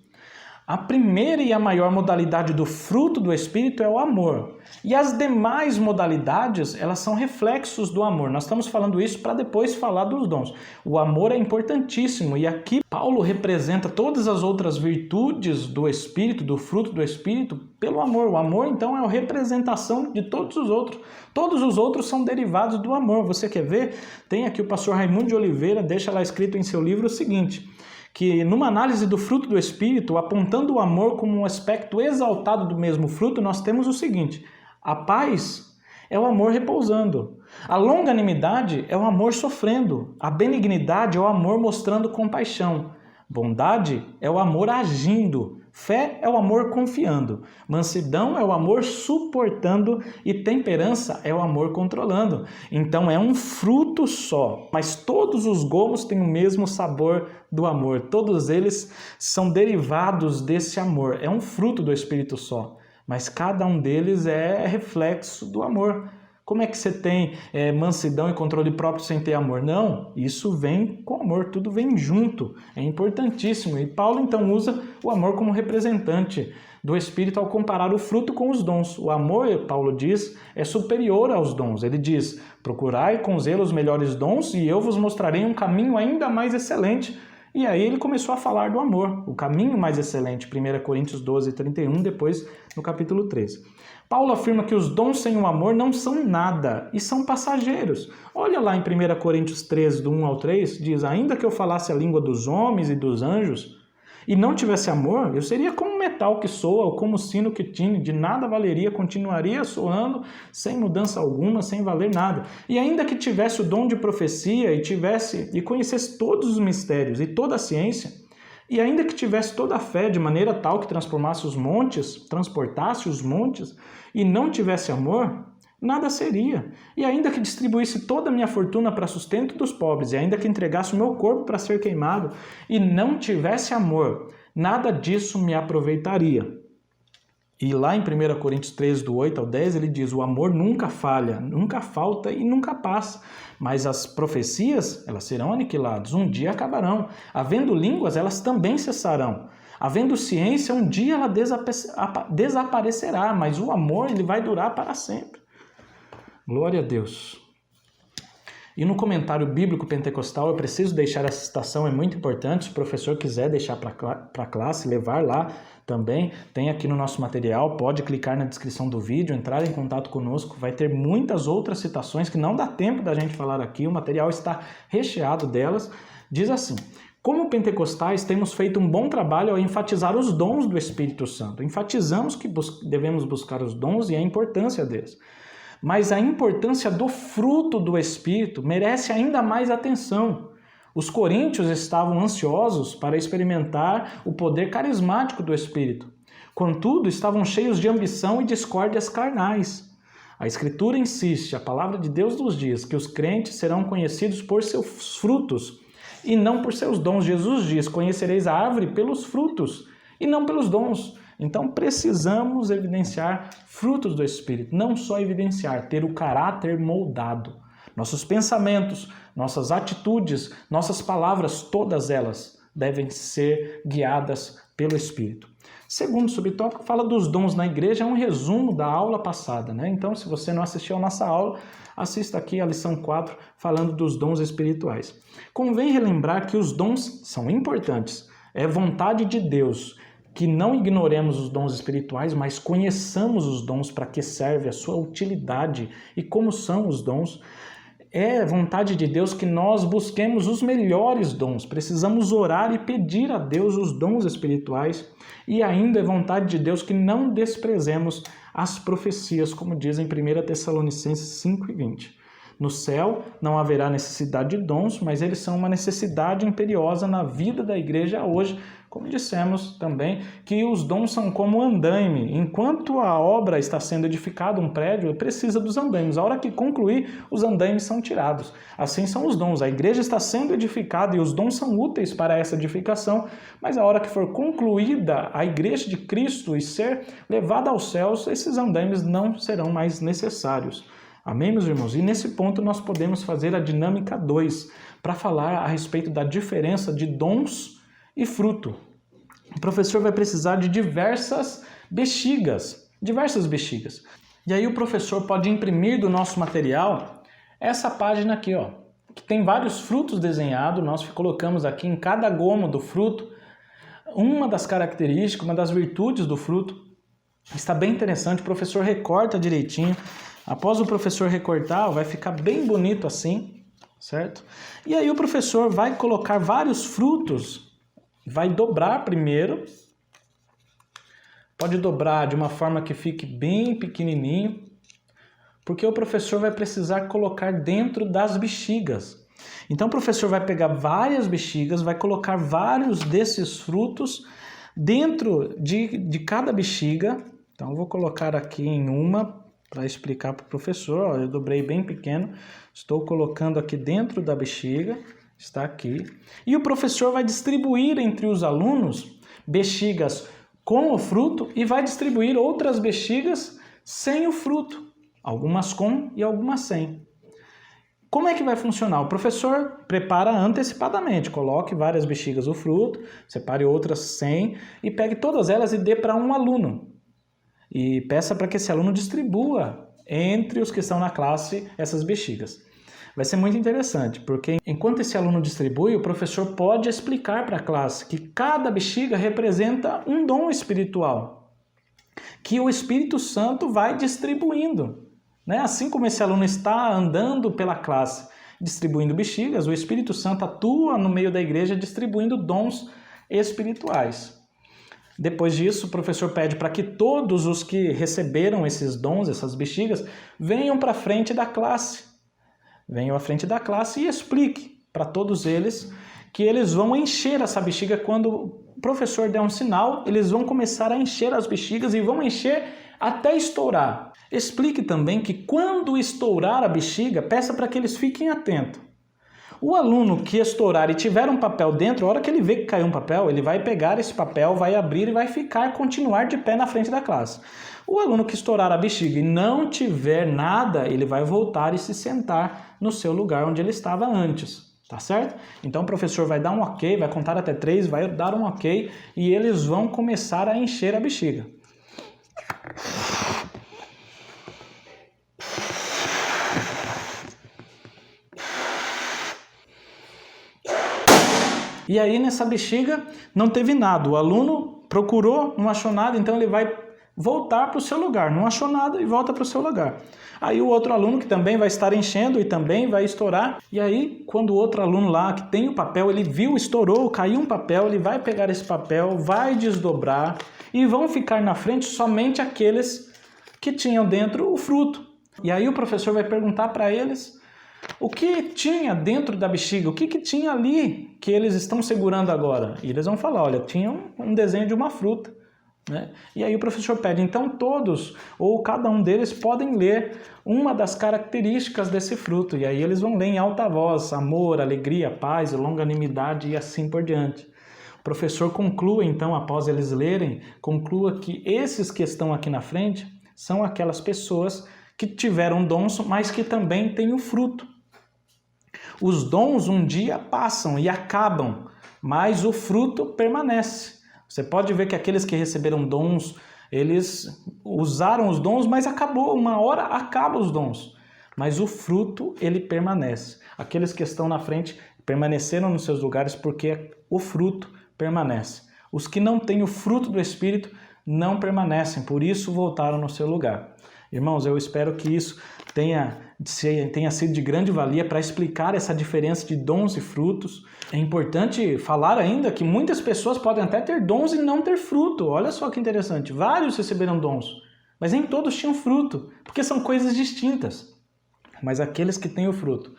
A primeira e a maior modalidade do fruto do Espírito é o amor. E as demais modalidades, elas são reflexos do amor. Nós estamos falando isso para depois falar dos dons. O amor é importantíssimo e aqui Paulo representa todas as outras virtudes do Espírito, do fruto do Espírito, pelo amor. O amor, então, é a representação de todos os outros. Todos os outros são derivados do amor. Você quer ver? Tem aqui o pastor Raimundo de Oliveira, deixa lá escrito em seu livro o seguinte, que numa análise do fruto do Espírito, apontando o amor como um aspecto exaltado do mesmo fruto, nós temos o seguinte, a paz é o amor repousando, a longanimidade é o amor sofrendo, a benignidade é o amor mostrando compaixão, bondade é o amor agindo, fé é o amor confiando, mansidão é o amor suportando e temperança é o amor controlando. Então é um fruto só, mas todos os gomos têm o mesmo sabor do amor. Todos eles são derivados desse amor. É um fruto do Espírito só, mas cada um deles é reflexo do amor. Como é que você tem mansidão e controle próprio sem ter amor? Não, isso vem com amor, tudo vem junto, é importantíssimo. E Paulo então usa o amor como representante do Espírito ao comparar o fruto com os dons. O amor, Paulo diz, é superior aos dons. Ele diz, procurai com zelo os melhores dons e eu vos mostrarei um caminho ainda mais excelente. E aí ele começou a falar do amor, o caminho mais excelente, 1 Coríntios 12:31, depois no capítulo 13. Paulo afirma que os dons sem o amor não são nada e são passageiros. Olha lá em 1 Coríntios 13, do 1 ao 3, diz, ainda que eu falasse a língua dos homens e dos anjos e não tivesse amor, eu seria como um metal que soa ou como um sino que tine, de nada valeria, continuaria soando sem mudança alguma, sem valer nada. E ainda que tivesse o dom de profecia e conhecesse todos os mistérios e toda a ciência, e ainda que tivesse toda a fé de maneira tal que transportasse os montes, e não tivesse amor, nada seria. E ainda que distribuísse toda a minha fortuna para sustento dos pobres, e ainda que entregasse o meu corpo para ser queimado, e não tivesse amor, nada disso me aproveitaria. E lá em 1 Coríntios 3, do 8 ao 10, ele diz, o amor nunca falha, nunca falta e nunca passa. Mas as profecias, elas serão aniquiladas, um dia acabarão. Havendo línguas, elas também cessarão. Havendo ciência, um dia ela desaparecerá, mas o amor ele vai durar para sempre. Glória a Deus. E no comentário bíblico pentecostal, eu preciso deixar essa citação, é muito importante, se o professor quiser deixar para a classe, levar lá também, tem aqui no nosso material, pode clicar na descrição do vídeo, entrar em contato conosco, vai ter muitas outras citações que não dá tempo da gente falar aqui, o material está recheado delas. Diz assim, como pentecostais temos feito um bom trabalho ao enfatizar os dons do Espírito Santo, enfatizamos que devemos buscar os dons e a importância deles. Mas a importância do fruto do Espírito merece ainda mais atenção. Os coríntios estavam ansiosos para experimentar o poder carismático do Espírito. Contudo, estavam cheios de ambição e discórdias carnais. A Escritura insiste, a palavra de Deus nos diz, que os crentes serão conhecidos por seus frutos e não por seus dons. Jesus diz, conhecereis a árvore pelos frutos e não pelos dons. Então precisamos evidenciar frutos do Espírito, não só evidenciar, ter o caráter moldado. Nossos pensamentos, nossas atitudes, nossas palavras, todas elas devem ser guiadas pelo Espírito. Segundo subtópico, fala dos dons na igreja, é um resumo da aula passada, né? Então, se você não assistiu a nossa aula, assista aqui a lição 4, falando dos dons espirituais. Convém relembrar que os dons são importantes, é vontade de Deus, que não ignoremos os dons espirituais, mas conheçamos os dons para que serve a sua utilidade e como são os dons. É vontade de Deus que nós busquemos os melhores dons. Precisamos orar e pedir a Deus os dons espirituais. E ainda é vontade de Deus que não desprezemos as profecias, como diz em 1 Tessalonicenses 5:20. No céu não haverá necessidade de dons, mas eles são uma necessidade imperiosa na vida da igreja hoje. Como dissemos também, que os dons são como andaime. Enquanto a obra está sendo edificada, um prédio, precisa dos andaimes. A hora que concluir, os andaimes são tirados. Assim são os dons. A igreja está sendo edificada e os dons são úteis para essa edificação, mas a hora que for concluída a igreja de Cristo e ser levada aos céus, esses andaimes não serão mais necessários. Amém, meus irmãos? E nesse ponto nós podemos fazer a dinâmica 2, para falar a respeito da diferença de dons e fruto. O professor vai precisar de diversas bexigas. E aí o professor pode imprimir do nosso material essa página aqui, ó, que tem vários frutos desenhados. Nós colocamos aqui em cada gomo do fruto uma das características, uma das virtudes do fruto. Está bem interessante, o professor recorta direitinho. Após o professor recortar, vai ficar bem bonito assim, certo? E aí o professor vai colocar vários frutos. Vai dobrar primeiro, pode dobrar de uma forma que fique bem pequenininho, porque o professor vai precisar colocar dentro das bexigas. Então o professor vai pegar várias bexigas, vai colocar vários desses frutos dentro de cada bexiga. Então eu vou colocar aqui em uma para explicar para o professor. Ó, eu dobrei bem pequeno, estou colocando aqui dentro da bexiga. Está aqui. E o professor vai distribuir entre os alunos bexigas com o fruto e vai distribuir outras bexigas sem o fruto. Algumas com e algumas sem. Como é que vai funcionar? O professor prepara antecipadamente. Coloque várias bexigas o fruto, separe outras sem e pegue todas elas e dê para um aluno. E peça para que esse aluno distribua entre os que estão na classe essas bexigas. Vai ser muito interessante, porque enquanto esse aluno distribui, o professor pode explicar para a classe que cada bexiga representa um dom espiritual, que o Espírito Santo vai distribuindo, né? Assim como esse aluno está andando pela classe distribuindo bexigas, o Espírito Santo atua no meio da igreja distribuindo dons espirituais. Depois disso, o professor pede para que todos os que receberam esses dons, essas bexigas, venham para a frente da classe. Venham à frente da classe e explique para todos eles que eles vão encher essa bexiga quando o professor der um sinal, eles vão começar a encher as bexigas e vão encher até estourar. Explique também que quando estourar a bexiga, peça para que eles fiquem atentos. O aluno que estourar e tiver um papel dentro, a hora que ele vê que caiu um papel, ele vai pegar esse papel, vai abrir e vai continuar de pé na frente da classe. O aluno que estourar a bexiga e não tiver nada, ele vai voltar e se sentar no seu lugar onde ele estava antes, tá certo? Então o professor vai dar um ok, vai contar até 3, vai dar um ok e eles vão começar a encher a bexiga. E aí nessa bexiga não teve nada, o aluno procurou, não achou nada, então ele vai voltar para o seu lugar, não achou nada e volta para o seu lugar. Aí o outro aluno que também vai estar enchendo e também vai estourar, e aí quando o outro aluno lá que tem o papel, ele viu, estourou, caiu um papel, ele vai pegar esse papel, vai desdobrar e vão ficar na frente somente aqueles que tinham dentro o fruto. E aí o professor vai perguntar para eles o que tinha dentro da bexiga, o que tinha ali que eles estão segurando agora. E eles vão falar, olha, tinha um desenho de uma fruta. Né? E aí o professor pede, então todos ou cada um deles podem ler uma das características desse fruto. E aí eles vão ler em alta voz, amor, alegria, paz, longanimidade e assim por diante. O professor conclua então, após eles lerem, conclua que esses que estão aqui na frente são aquelas pessoas que tiveram dons, mas que também têm o fruto. Os dons um dia passam e acabam, mas o fruto permanece. Você pode ver que aqueles que receberam dons, eles usaram os dons, mas acabou, uma hora acaba os dons. Mas o fruto, ele permanece. Aqueles que estão na frente permaneceram nos seus lugares porque o fruto permanece. Os que não têm o fruto do Espírito não permanecem, por isso voltaram no seu lugar. Irmãos, eu espero que isso tenha sido de grande valia para explicar essa diferença de dons e frutos. É importante falar ainda que muitas pessoas podem até ter dons e não ter fruto. Olha só que interessante, vários receberam dons, mas nem todos tinham fruto, porque são coisas distintas. Mas aqueles que têm o fruto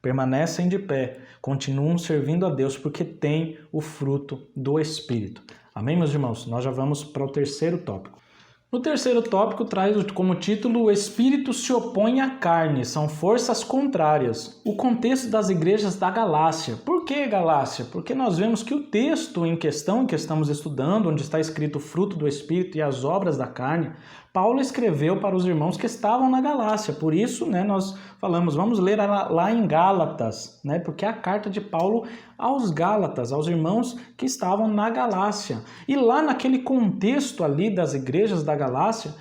permanecem de pé, continuam servindo a Deus porque têm o fruto do Espírito. Amém, meus irmãos? Nós já vamos para o terceiro tópico. No terceiro tópico traz como título o Espírito se opõe à carne, são forças contrárias. O contexto das igrejas da Galácia. Por que Galácia? Porque nós vemos que o texto em questão que estamos estudando, onde está escrito o fruto do Espírito e as obras da carne, Paulo escreveu para os irmãos que estavam na Galácia. Por isso, nós falamos, vamos ler lá em Gálatas, porque é a carta de Paulo aos Gálatas, aos irmãos que estavam na Galácia. E lá naquele contexto ali das igrejas da Galácia,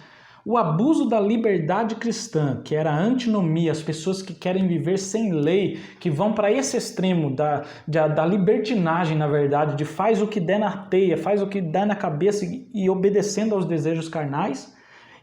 o abuso da liberdade cristã, que era a antinomia, as pessoas que querem viver sem lei, que vão para esse extremo da libertinagem, na verdade, de faz o que der na teia, faz o que der na cabeça e obedecendo aos desejos carnais.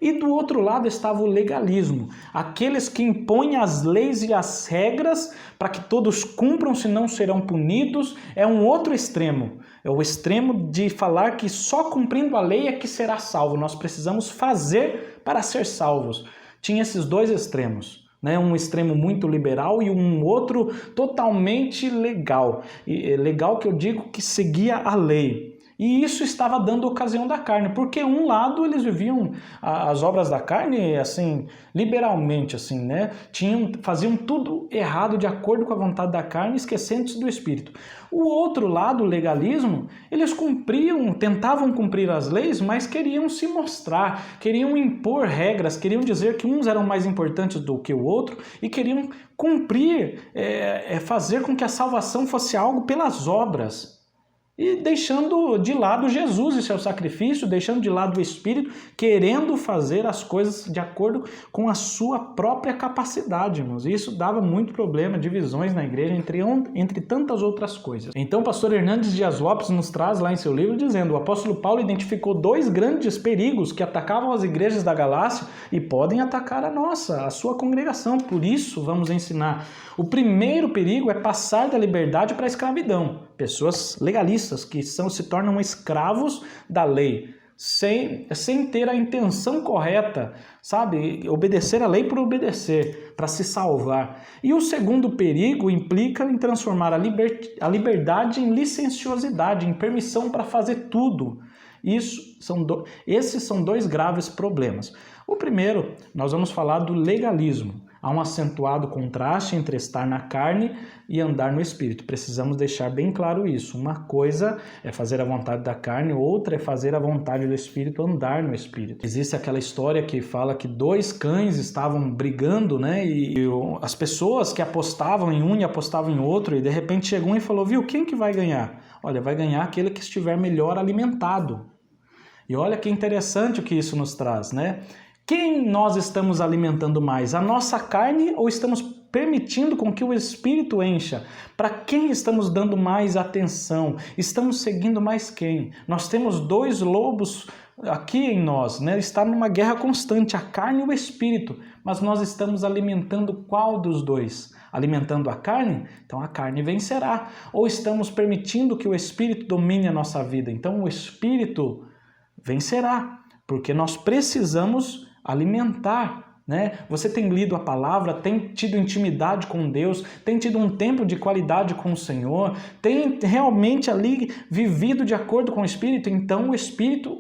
E do outro lado estava o legalismo, aqueles que impõem as leis e as regras para que todos cumpram, senão serão punidos. É um outro extremo, é o extremo de falar que só cumprindo a lei é que será salvo, nós precisamos fazer para ser salvos. Tinha esses dois extremos, um extremo muito liberal e um outro totalmente legal. E legal que eu digo que seguia a lei. E isso estava dando ocasião da carne, porque um lado eles viviam as obras da carne assim, liberalmente, assim, faziam tudo errado de acordo com a vontade da carne, esquecendo-se do Espírito. O outro lado, o legalismo, eles tentavam cumprir as leis, mas queriam se mostrar, queriam impor regras, queriam dizer que uns eram mais importantes do que o outro e queriam cumprir, fazer com que a salvação fosse algo pelas obras. E deixando de lado Jesus e seu sacrifício, deixando de lado o Espírito, querendo fazer as coisas de acordo com a sua própria capacidade, irmãos. E isso dava muito problema, divisões na igreja, entre tantas outras coisas. Então o pastor Hernandes Dias Lopes nos traz lá em seu livro dizendo: o apóstolo Paulo identificou 2 grandes perigos que atacavam as igrejas da Galácia e podem atacar a sua congregação. Por isso vamos ensinar. O primeiro perigo é passar da liberdade para a escravidão. pessoas legalistas que se tornam escravos da lei, sem ter a intenção correta, sabe? Obedecer a lei por obedecer, para se salvar. E o segundo perigo implica em transformar a liberdade em licenciosidade, em permissão para fazer tudo. Esses são dois graves problemas. O primeiro, nós vamos falar do legalismo. Há um acentuado contraste entre estar na carne e andar no Espírito. Precisamos deixar bem claro isso. Uma coisa é fazer a vontade da carne, outra é fazer a vontade do Espírito, andar no Espírito. Existe aquela história que fala que dois cães estavam brigando, né? E as pessoas que apostavam em um e apostavam em outro, e de repente chegou um e falou, viu, quem que vai ganhar? Olha, vai ganhar aquele que estiver melhor alimentado. E olha que interessante o que isso nos traz, né? Quem nós estamos alimentando mais? A nossa carne ou estamos permitindo com que o Espírito encha? Para quem estamos dando mais atenção? Estamos seguindo mais quem? Nós temos dois lobos aqui em nós, né? Está numa guerra constante, a carne e o Espírito. Mas nós estamos alimentando qual dos dois? Alimentando a carne? Então a carne vencerá. Ou estamos permitindo que o Espírito domine a nossa vida? Então o Espírito vencerá, porque nós precisamos alimentar, né? Você tem lido a palavra, tem tido intimidade com Deus, tem tido um tempo de qualidade com o Senhor, tem realmente ali vivido de acordo com o Espírito, então o Espírito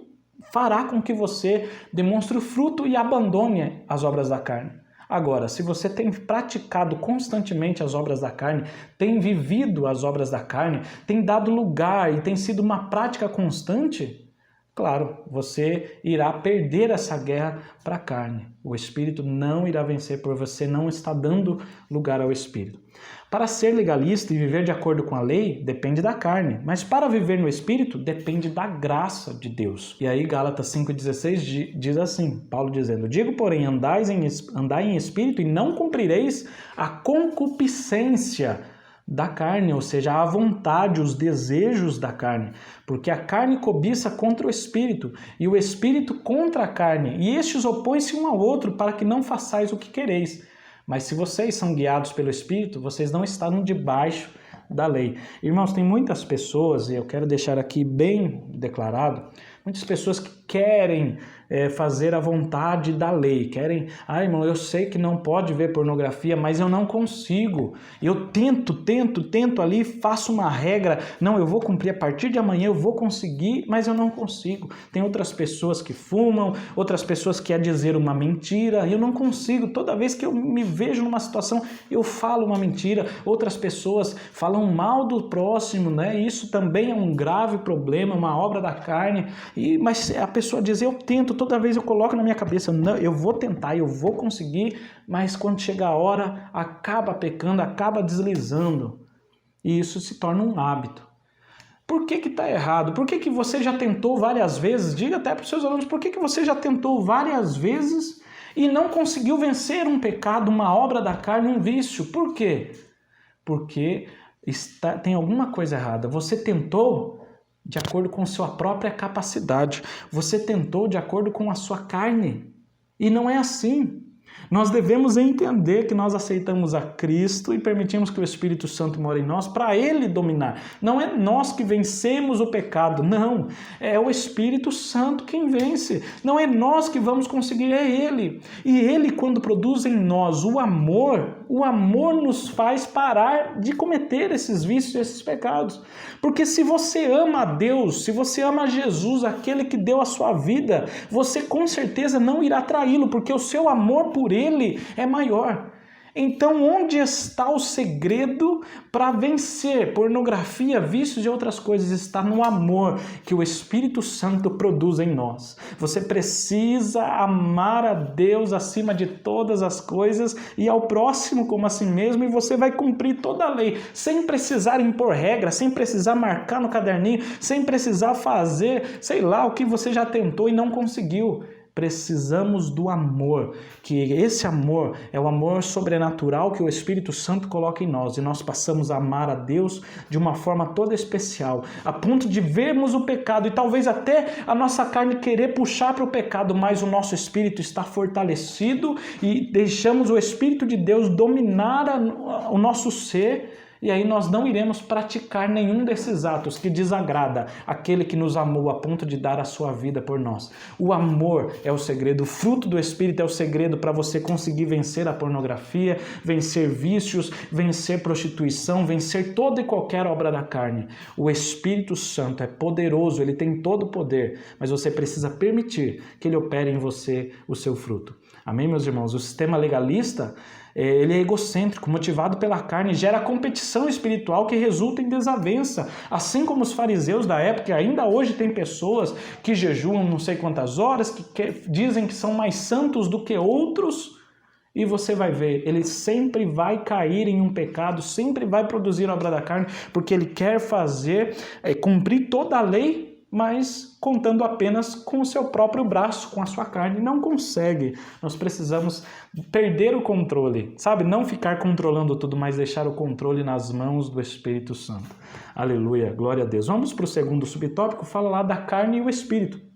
fará com que você demonstre o fruto e abandone as obras da carne. Agora, se você tem praticado constantemente as obras da carne, tem vivido as obras da carne, tem dado lugar e tem sido uma prática constante, claro, você irá perder essa guerra para a carne. O Espírito não irá vencer por você, não está dando lugar ao Espírito. Para ser legalista e viver de acordo com a lei, depende da carne. Mas para viver no Espírito, depende da graça de Deus. E aí Gálatas 5,16 diz assim, Paulo dizendo, digo, porém, andai em Espírito e não cumprireis a concupiscência da carne, ou seja, a vontade, os desejos da carne, porque a carne cobiça contra o Espírito, e o Espírito contra a carne, e estes opõem-se um ao outro, para que não façais o que quereis. Mas se vocês são guiados pelo Espírito, vocês não estão debaixo da lei. Irmãos, tem muitas pessoas, e eu quero deixar aqui bem declarado, muitas pessoas que querem fazer a vontade da lei, querem, irmão, eu sei que não pode ver pornografia, mas eu não consigo, eu tento ali, faço uma regra, não, eu vou cumprir a partir de amanhã, eu vou conseguir, mas eu não consigo. Tem outras pessoas que fumam, outras pessoas que querem dizer uma mentira, e eu não consigo, toda vez que eu me vejo numa situação, eu falo uma mentira, outras pessoas falam mal do próximo, né? Isso também é um grave problema, uma obra da carne, mas a pessoa diz, eu tento, toda vez eu coloco na minha cabeça, não, eu vou tentar, eu vou conseguir, mas quando chega a hora, acaba pecando, acaba deslizando. E isso se torna um hábito. Por que está errado? Por que você já tentou várias vezes? Diga até para os seus alunos, por que você já tentou várias vezes e não conseguiu vencer um pecado, uma obra da carne, um vício? Por quê? Porque tem alguma coisa errada. Você tentou de acordo com sua própria capacidade. Você tentou de acordo com a sua carne. E não é assim. Nós devemos entender que nós aceitamos a Cristo e permitimos que o Espírito Santo more em nós para Ele dominar. Não é nós que vencemos o pecado, não. É o Espírito Santo quem vence. Não é nós que vamos conseguir, é Ele. E Ele, quando produz em nós o amor nos faz parar de cometer esses vícios, esses pecados. Porque se você ama a Deus, se você ama Jesus, aquele que deu a sua vida, você com certeza não irá traí-lo, porque o seu amor por Ele é maior. Então, onde está o segredo para vencer pornografia, vícios e outras coisas? Está no amor que o Espírito Santo produz em nós. Você precisa amar a Deus acima de todas as coisas e ao próximo como a si mesmo, e você vai cumprir toda a lei, sem precisar impor regra, sem precisar marcar no caderninho, sem precisar fazer, sei lá, o que você já tentou e não conseguiu. Precisamos do amor, que esse amor é o amor sobrenatural que o Espírito Santo coloca em nós, e nós passamos a amar a Deus de uma forma toda especial, a ponto de vermos o pecado e talvez até a nossa carne querer puxar para o pecado, mas o nosso espírito está fortalecido e deixamos o Espírito de Deus dominar o nosso ser, E aí nós não iremos praticar nenhum desses atos que desagrada aquele que nos amou a ponto de dar a sua vida por nós. O amor é o segredo, o fruto do Espírito é o segredo para você conseguir vencer a pornografia, vencer vícios, vencer prostituição, vencer toda e qualquer obra da carne. O Espírito Santo é poderoso, ele tem todo o poder, mas você precisa permitir que ele opere em você o seu fruto. Amém, meus irmãos? O sistema legalista, ele é egocêntrico, motivado pela carne, gera competição espiritual que resulta em desavença. Assim como os fariseus da época, ainda hoje tem pessoas que jejuam não sei quantas horas, que dizem que são mais santos do que outros, e você vai ver, ele sempre vai cair em um pecado, sempre vai produzir obra da carne, porque ele quer cumprir toda a lei, mas contando apenas com o seu próprio braço, com a sua carne. Não consegue. Nós precisamos perder o controle, sabe? Não ficar controlando tudo, mas deixar o controle nas mãos do Espírito Santo. Aleluia, glória a Deus. Vamos para o segundo subtópico, fala lá da carne e o Espírito.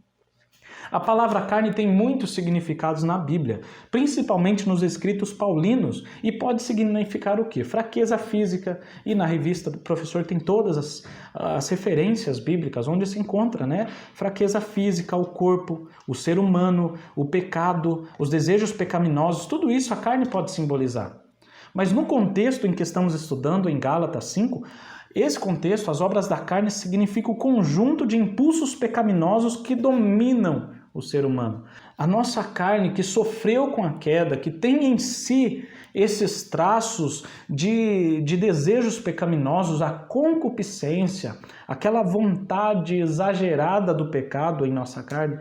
A palavra carne tem muitos significados na Bíblia, principalmente nos escritos paulinos, e pode significar o quê? Fraqueza física, e na revista do professor tem todas as referências bíblicas onde se encontra, né? Fraqueza física, o corpo, o ser humano, o pecado, os desejos pecaminosos, tudo isso a carne pode simbolizar. Mas no contexto em que estamos estudando, em Gálatas 5, esse contexto, as obras da carne, significa o conjunto de impulsos pecaminosos que dominam o ser humano. A nossa carne que sofreu com a queda, que tem em si esses traços de desejos pecaminosos, a concupiscência, aquela vontade exagerada do pecado em nossa carne,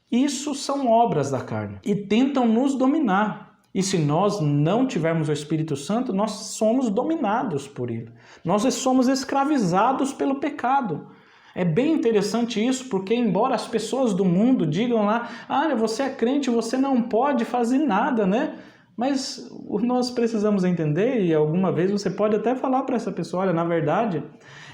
isso são obras da carne e tentam nos dominar. E se nós não tivermos o Espírito Santo, nós somos dominados por ele. Nós somos escravizados pelo pecado. É bem interessante isso, porque embora as pessoas do mundo digam lá, você é crente, você não pode fazer nada, né? Mas nós precisamos entender, e alguma vez você pode até falar para essa pessoa, olha, na verdade,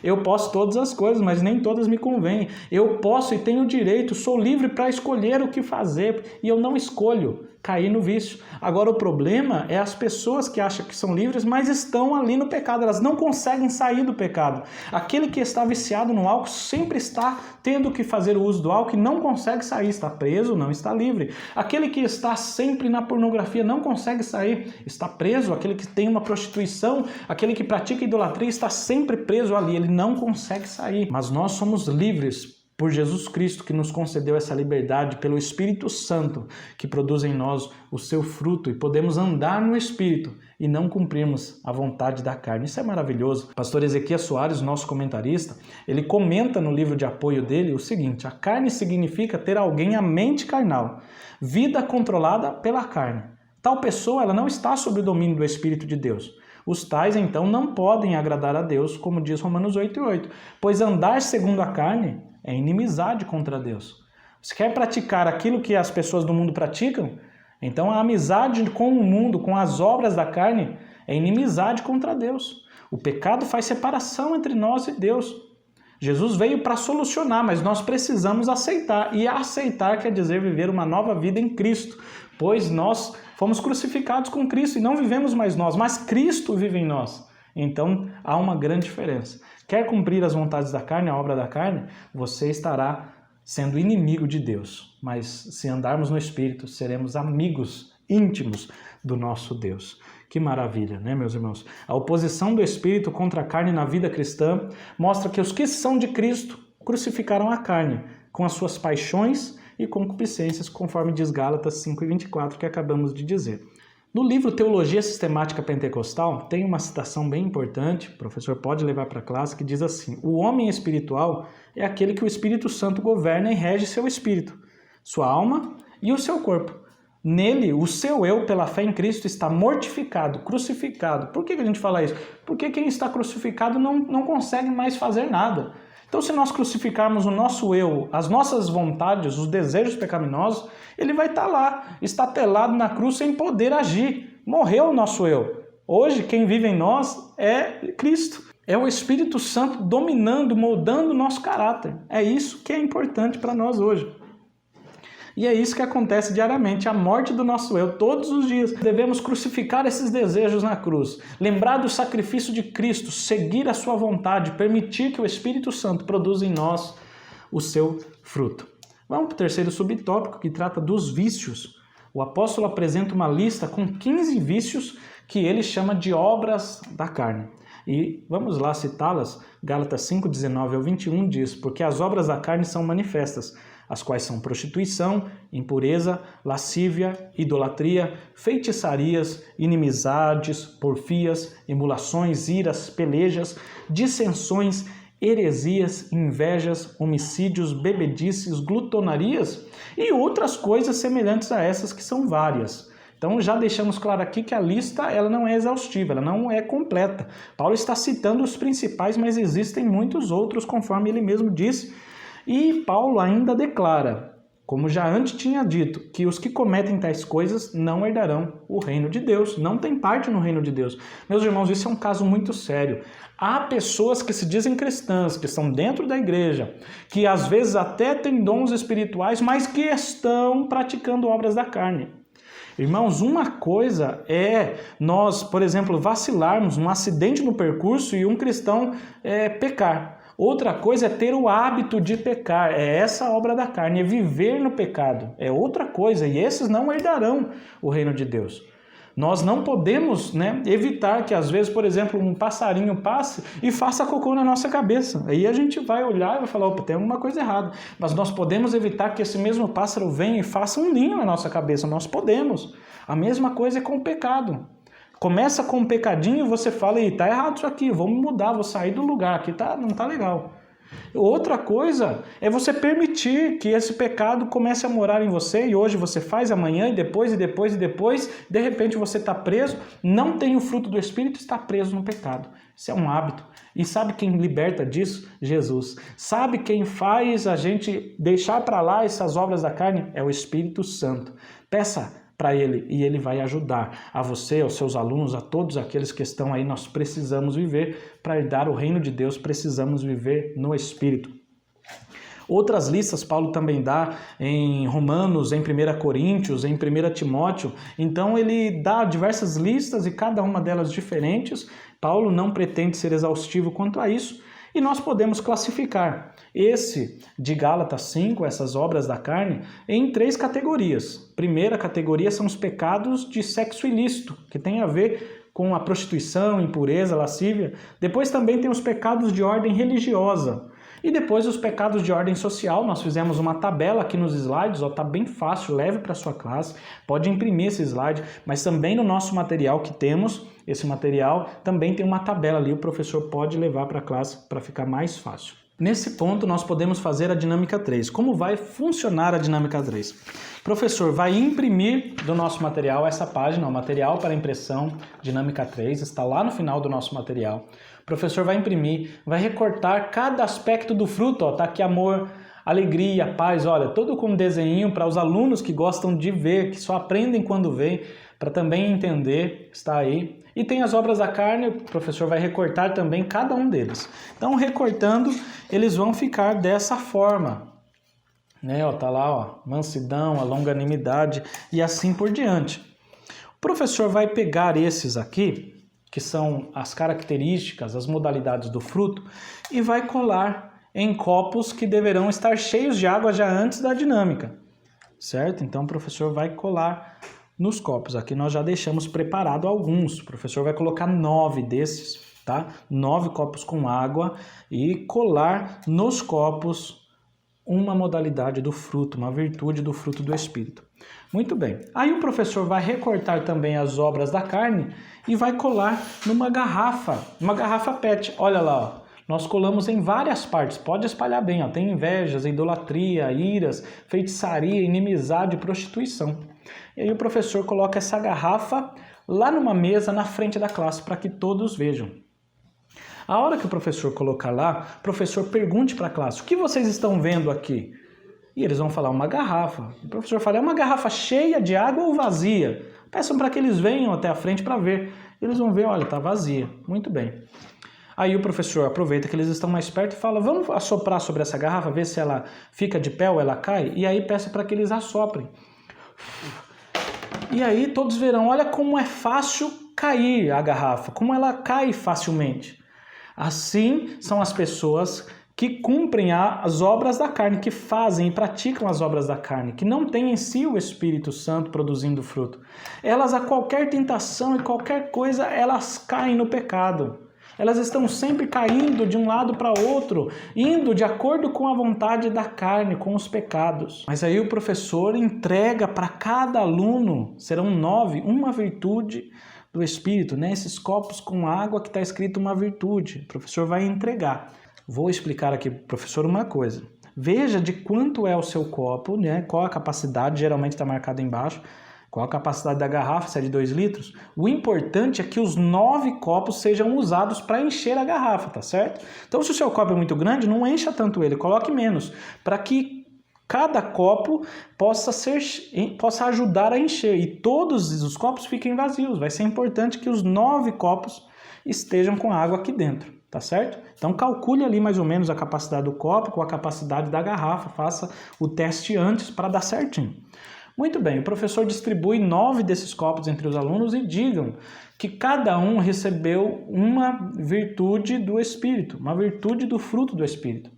eu posso todas as coisas, mas nem todas me convêm. Eu posso e tenho direito, sou livre para escolher o que fazer, e eu não escolho cair no vício. Agora o problema é as pessoas que acham que são livres, mas estão ali no pecado, elas não conseguem sair do pecado. Aquele que está viciado no álcool sempre está tendo que fazer o uso do álcool e não consegue sair, está preso, não está livre. Aquele que está sempre na pornografia não consegue sair, está preso. Aquele que tem uma prostituição, aquele que pratica idolatria está sempre preso ali, ele não consegue sair. Mas nós somos livres por Jesus Cristo, que nos concedeu essa liberdade, pelo Espírito Santo, que produz em nós o seu fruto, e podemos andar no Espírito e não cumprirmos a vontade da carne. Isso é maravilhoso. Pastor Ezequias Soares, nosso comentarista, ele comenta no livro de apoio dele o seguinte: a carne significa ter alguém a mente carnal, vida controlada pela carne. Tal pessoa, ela não está sob o domínio do Espírito de Deus. Os tais, então, não podem agradar a Deus, como diz Romanos 8:8, pois andar segundo a carne é inimizade contra Deus. Você quer praticar aquilo que as pessoas do mundo praticam? Então a amizade com o mundo, com as obras da carne, é inimizade contra Deus. O pecado faz separação entre nós e Deus. Jesus veio para solucionar, mas nós precisamos aceitar. E aceitar quer dizer viver uma nova vida em Cristo, pois nós fomos crucificados com Cristo e não vivemos mais nós, mas Cristo vive em nós. Então há uma grande diferença. Quer cumprir as vontades da carne, a obra da carne, você estará sendo inimigo de Deus. Mas se andarmos no Espírito, seremos amigos íntimos do nosso Deus. Que maravilha, né, meus irmãos? A oposição do Espírito contra a carne na vida cristã mostra que os que são de Cristo crucificaram a carne com as suas paixões e concupiscências, conforme diz Gálatas 5:24, que acabamos de dizer. No livro Teologia Sistemática Pentecostal, tem uma citação bem importante, o professor pode levar para a classe, que diz assim: o homem espiritual é aquele que o Espírito Santo governa e rege seu espírito, sua alma e o seu corpo. Nele, o seu eu, pela fé em Cristo, está mortificado, crucificado. Por que a gente fala isso? Porque quem está crucificado não consegue mais fazer nada. Então, se nós crucificarmos o nosso eu, as nossas vontades, os desejos pecaminosos, ele vai estar lá, estatelado na cruz sem poder agir. Morreu o nosso eu. Hoje, quem vive em nós é Cristo. É o Espírito Santo dominando, moldando o nosso caráter. É isso que é importante para nós hoje. E é isso que acontece diariamente, a morte do nosso eu, todos os dias. Devemos crucificar esses desejos na cruz, lembrar do sacrifício de Cristo, seguir a sua vontade, permitir que o Espírito Santo produza em nós o seu fruto. Vamos para o terceiro subtópico, que trata dos vícios. O apóstolo apresenta uma lista com 15 vícios que ele chama de obras da carne. E vamos lá citá-las. Gálatas 5:19-21 diz: porque as obras da carne são manifestas, as quais são prostituição, impureza, lascívia, idolatria, feitiçarias, inimizades, porfias, emulações, iras, pelejas, dissensões, heresias, invejas, homicídios, bebedices, glutonarias e outras coisas semelhantes a essas, que são várias. Então já deixamos claro aqui que a lista ela não é exaustiva, ela não é completa. Paulo está citando os principais, mas existem muitos outros, conforme ele mesmo disse. E Paulo ainda declara, como já antes tinha dito, que os que cometem tais coisas não herdarão o reino de Deus, não têm parte no reino de Deus. Meus irmãos, isso é um caso muito sério. Há pessoas que se dizem cristãs, que estão dentro da igreja, que às vezes até têm dons espirituais, mas que estão praticando obras da carne. Irmãos, uma coisa é nós, por exemplo, vacilarmos, um acidente no percurso e um cristão pecar. Outra coisa é ter o hábito de pecar, é essa obra da carne, é viver no pecado, é outra coisa, e esses não herdarão o reino de Deus. Nós não podemos evitar que às vezes, por exemplo, um passarinho passe e faça cocô na nossa cabeça. Aí a gente vai olhar e vai falar, opa, tem alguma coisa errada. Mas nós podemos evitar que esse mesmo pássaro venha e faça um ninho na nossa cabeça, nós podemos. A mesma coisa é com o pecado. Começa com um pecadinho e você fala, tá errado isso aqui, vou mudar, vou sair do lugar, aqui não tá legal. Outra coisa é você permitir que esse pecado comece a morar em você, e hoje você faz, amanhã, e depois, de repente você está preso, não tem o fruto do Espírito, está preso no pecado. Isso é um hábito. E sabe quem liberta disso? Jesus. Sabe quem faz a gente deixar para lá essas obras da carne? É o Espírito Santo. Peça para Ele, e Ele vai ajudar a você, aos seus alunos, a todos aqueles que estão aí. Nós precisamos viver para herdar o reino de Deus, precisamos viver no Espírito. Outras listas Paulo também dá em Romanos, em 1 Coríntios, em 1 Timóteo. Então ele dá diversas listas e cada uma delas diferentes. Paulo não pretende ser exaustivo quanto a isso. E nós podemos classificar esse de Gálatas 5, essas obras da carne, em 3 categorias. Primeira categoria são os pecados de sexo ilícito, que tem a ver com a prostituição, impureza, lascívia. Depois também tem os pecados de ordem religiosa. E depois os pecados de ordem social. Nós fizemos uma tabela aqui nos slides, está bem fácil, leve para a sua classe, pode imprimir esse slide, mas também no nosso material que temos, esse material também tem uma tabela ali, o professor pode levar para a classe para ficar mais fácil. Nesse ponto nós podemos fazer a dinâmica 3. Como vai funcionar a dinâmica 3? O professor vai imprimir do nosso material essa página, o material para impressão, dinâmica 3, está lá no final do nosso material. O professor vai imprimir, vai recortar cada aspecto do fruto, tá aqui amor, alegria, paz, olha, todo com um desenho para os alunos que gostam de ver, que só aprendem quando vêm, para também entender, está aí. E tem as obras da carne, o professor vai recortar também cada um deles. Então, recortando, eles vão ficar dessa forma. Tá lá, mansidão, a longanimidade e assim por diante. O professor vai pegar esses aqui, que são as características, as modalidades do fruto, e vai colar em copos que deverão estar cheios de água já antes da dinâmica, certo? Então o professor vai colar nos copos. Aqui nós já deixamos preparado alguns. O professor vai colocar 9 desses, tá? 9 copos com água e colar nos copos uma modalidade do fruto, uma virtude do fruto do Espírito. Muito bem. Aí o professor vai recortar também as obras da carne e vai colar numa garrafa, uma garrafa PET. Olha lá, ó. Nós colamos em várias partes, pode espalhar bem, ó. Tem invejas, idolatria, iras, feitiçaria, inimizade, prostituição. E aí o professor coloca essa garrafa lá numa mesa na frente da classe para que todos vejam. A hora que o professor colocar lá, o professor pergunte para a classe, o que vocês estão vendo aqui? E eles vão falar uma garrafa. O professor fala, é uma garrafa cheia de água ou vazia? Peçam para que eles venham até a frente para ver. Eles vão ver, olha, está vazia. Muito bem. Aí o professor aproveita que eles estão mais perto e fala, vamos assoprar sobre essa garrafa, ver se ela fica de pé ou ela cai? E aí peça para que eles assoprem. E aí todos verão, olha como é fácil cair a garrafa, como ela cai facilmente. Assim são as pessoas que cumprem as obras da carne, que fazem e praticam as obras da carne, que não têm em si o Espírito Santo produzindo fruto. Elas, a qualquer tentação e qualquer coisa, elas caem no pecado. Elas estão sempre caindo de um lado para outro, indo de acordo com a vontade da carne, com os pecados. Mas aí o professor entrega para cada aluno, serão 9, uma virtude do Espírito, né? Esses copos com água que está escrito uma virtude. O professor vai entregar. Vou explicar aqui para o professor uma coisa. Veja de quanto é o seu copo, né? Qual a capacidade, geralmente está marcado embaixo. Qual a capacidade da garrafa, se é de 2 litros? O importante é que os 9 copos sejam usados para encher a garrafa, tá certo? Então, se o seu copo é muito grande, não encha tanto ele, coloque menos, para que cada copo possa ajudar a encher e todos os copos fiquem vazios. Vai ser importante que os 9 copos estejam com água aqui dentro, tá certo? Então, calcule ali mais ou menos a capacidade do copo com a capacidade da garrafa, faça o teste antes para dar certinho. Muito bem, o professor distribui 9 desses copos entre os alunos e digam que cada um recebeu uma virtude do Espírito, uma virtude do fruto do Espírito.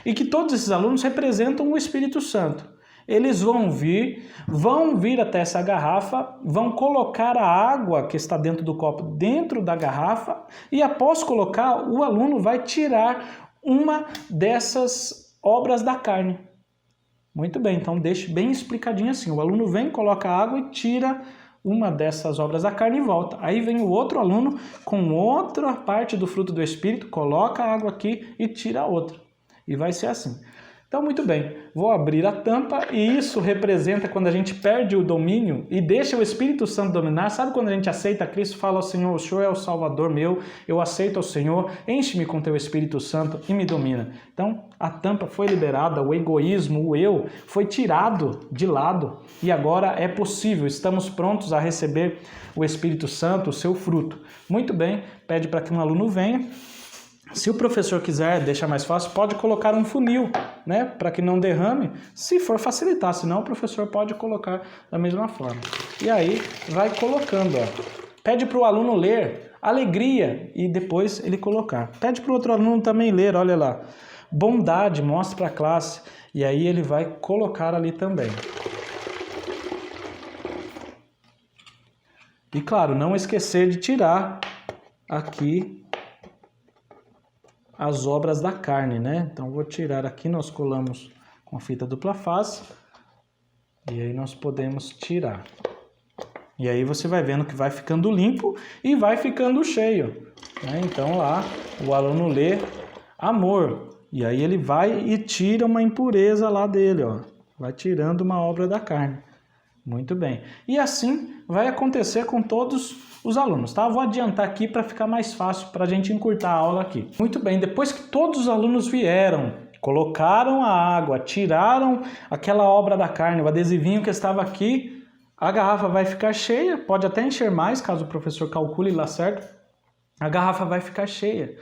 E que todos esses alunos representam o Espírito Santo. Eles vão vir até essa garrafa, vão colocar a água que está dentro do copo dentro da garrafa e após colocar, o aluno vai tirar uma dessas obras da carne. Muito bem, então deixe bem explicadinho assim. O aluno vem, coloca a água e tira uma dessas obras da carne e volta. Aí vem o outro aluno com outra parte do fruto do Espírito, coloca a água aqui e tira a outra. E vai ser assim. Então, muito bem, vou abrir a tampa e isso representa quando a gente perde o domínio e deixa o Espírito Santo dominar. Sabe quando a gente aceita Cristo, fala ao Senhor, o Senhor é o Salvador meu, eu aceito ao Senhor, enche-me com teu Espírito Santo e me domina. Então, a tampa foi liberada, o egoísmo, o eu, foi tirado de lado e agora é possível, estamos prontos a receber o Espírito Santo, o seu fruto. Muito bem, pede para que um aluno venha. Se o professor quiser deixar mais fácil, pode colocar um funil, né, para que não derrame, se for facilitar, senão o professor pode colocar da mesma forma. E aí vai colocando, ó. Pede para o aluno ler alegria e depois ele colocar. Pede para o outro aluno também ler, olha lá. Bondade, mostra para a classe e aí ele vai colocar ali também. E claro, não esquecer de tirar aqui as obras da carne, né? Então vou tirar aqui, nós colamos com fita dupla face e aí nós podemos tirar. E aí você vai vendo que vai ficando limpo e vai ficando cheio, né? Então lá o aluno lê amor e aí ele vai e tira uma impureza lá dele, ó. Vai tirando uma obra da carne. Muito bem. E assim vai acontecer com todos os alunos, tá? Eu vou adiantar aqui para ficar mais fácil para a gente encurtar a aula aqui. Muito bem, depois que todos os alunos vieram, colocaram a água, tiraram aquela obra da carne, o adesivinho que estava aqui, a garrafa vai ficar cheia, pode até encher mais, caso o professor calcule lá certo, a garrafa vai ficar cheia.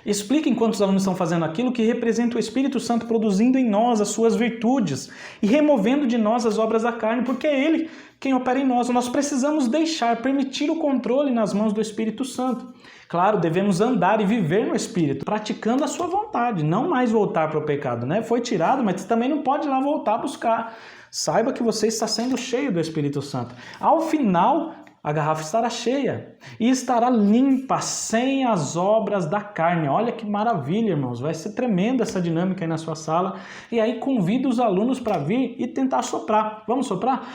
Explique enquanto os alunos estão fazendo aquilo que representa o Espírito Santo produzindo em nós as suas virtudes e removendo de nós as obras da carne, porque é Ele quem opera em nós. Nós precisamos permitir o controle nas mãos do Espírito Santo. Claro, devemos andar e viver no Espírito, praticando a sua vontade, não mais voltar para o pecado, né? Foi tirado, mas também não pode ir lá voltar a buscar. Saiba que você está sendo cheio do Espírito Santo. Ao final, a garrafa estará cheia e estará limpa, sem as obras da carne. Olha que maravilha, irmãos. Vai ser tremenda essa dinâmica aí na sua sala. E aí convido os alunos para vir e tentar soprar. Vamos soprar?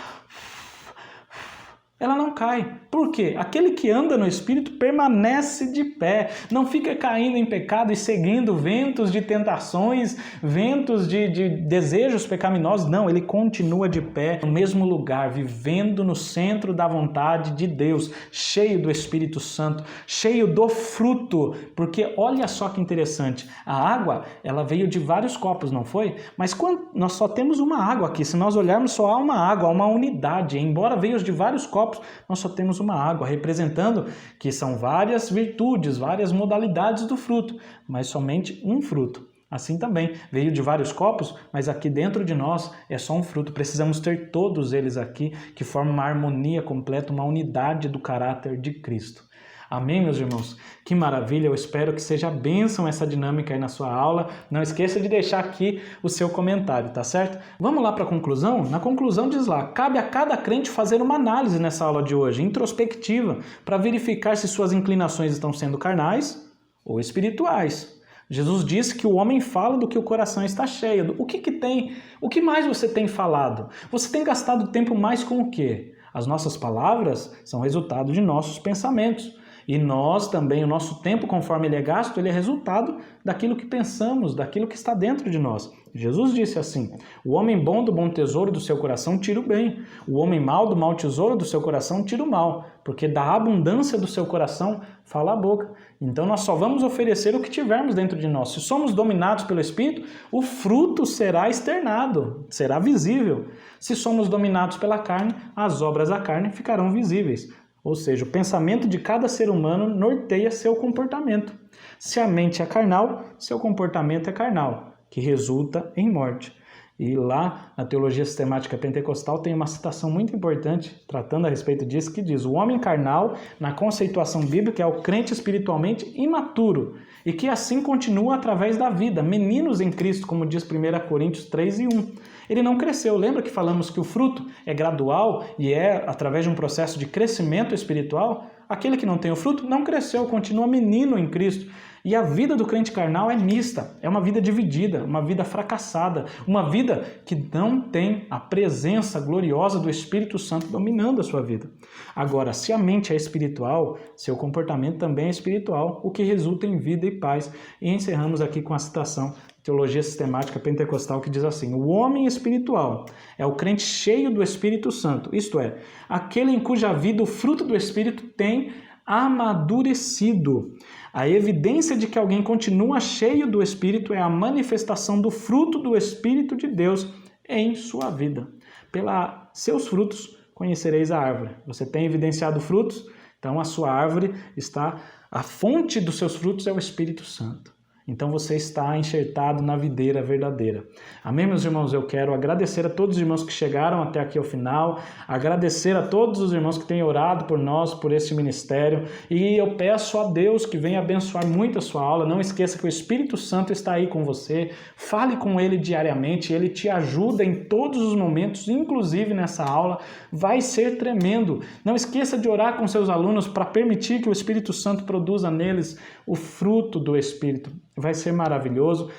Ela não cai. Por quê? Aquele que anda no Espírito permanece de pé, não fica caindo em pecado e seguindo ventos de tentações, ventos de desejos pecaminosos. Não, ele continua de pé no mesmo lugar, vivendo no centro da vontade de Deus, cheio do Espírito Santo, cheio do fruto. Porque olha só que interessante, a água, ela veio de vários copos, não foi? Mas nós só temos uma água aqui, se nós olharmos só há uma água, há uma unidade, embora veio de vários copos, copos, nós só temos uma água, representando que são várias virtudes, várias modalidades do fruto, mas somente um fruto. Assim também, veio de vários copos, mas aqui dentro de nós é só um fruto. Precisamos ter todos eles aqui, que formam uma harmonia completa, uma unidade do caráter de Cristo. Amém, meus irmãos? Que maravilha, eu espero que seja bênção essa dinâmica aí na sua aula. Não esqueça de deixar aqui o seu comentário, tá certo? Vamos lá para a conclusão? Na conclusão diz lá, cabe a cada crente fazer uma análise nessa aula de hoje, introspectiva, para verificar se suas inclinações estão sendo carnais ou espirituais. Jesus disse que o homem fala do que o coração está cheio. O que mais você tem falado? Você tem gastado tempo mais com o quê? As nossas palavras são resultado de nossos pensamentos. E nós também, o nosso tempo, conforme ele é gasto, ele é resultado daquilo que pensamos, daquilo que está dentro de nós. Jesus disse assim, o homem bom do bom tesouro do seu coração tira o bem, o homem mau do mau tesouro do seu coração tira o mal, porque da abundância do seu coração fala a boca. Então nós só vamos oferecer o que tivermos dentro de nós. Se somos dominados pelo Espírito, o fruto será externado, será visível. Se somos dominados pela carne, as obras da carne ficarão visíveis. Ou seja, o pensamento de cada ser humano norteia seu comportamento. Se a mente é carnal, seu comportamento é carnal, que resulta em morte. E lá na Teologia Sistemática Pentecostal tem uma citação muito importante, tratando a respeito disso, que diz: o homem carnal, na conceituação bíblica, é o crente espiritualmente imaturo, e que assim continua através da vida, meninos em Cristo, como diz 1 Coríntios 3:1. Ele não cresceu. Lembra que falamos que o fruto é gradual e é através de um processo de crescimento espiritual? Aquele que não tem o fruto não cresceu, continua menino em Cristo. E a vida do crente carnal é mista, é uma vida dividida, uma vida fracassada, uma vida que não tem a presença gloriosa do Espírito Santo dominando a sua vida. Agora, se a mente é espiritual, seu comportamento também é espiritual, o que resulta em vida e paz. E encerramos aqui com a citação Teologia Sistemática Pentecostal, que diz assim: o homem espiritual é o crente cheio do Espírito Santo, isto é, aquele em cuja vida o fruto do Espírito tem amadurecido. A evidência de que alguém continua cheio do Espírito é a manifestação do fruto do Espírito de Deus em sua vida. Pelos seus frutos conhecereis a árvore. Você tem evidenciado frutos? Então a sua árvore a fonte dos seus frutos é o Espírito Santo. Então você está enxertado na videira verdadeira. Amém, meus irmãos? Eu quero agradecer a todos os irmãos que chegaram até aqui ao final, agradecer a todos os irmãos que têm orado por nós, por esse ministério, e eu peço a Deus que venha abençoar muito a sua aula. Não esqueça que o Espírito Santo está aí com você, fale com ele diariamente, ele te ajuda em todos os momentos, inclusive nessa aula, vai ser tremendo. Não esqueça de orar com seus alunos para permitir que o Espírito Santo produza neles o fruto do Espírito. Vai ser maravilhoso.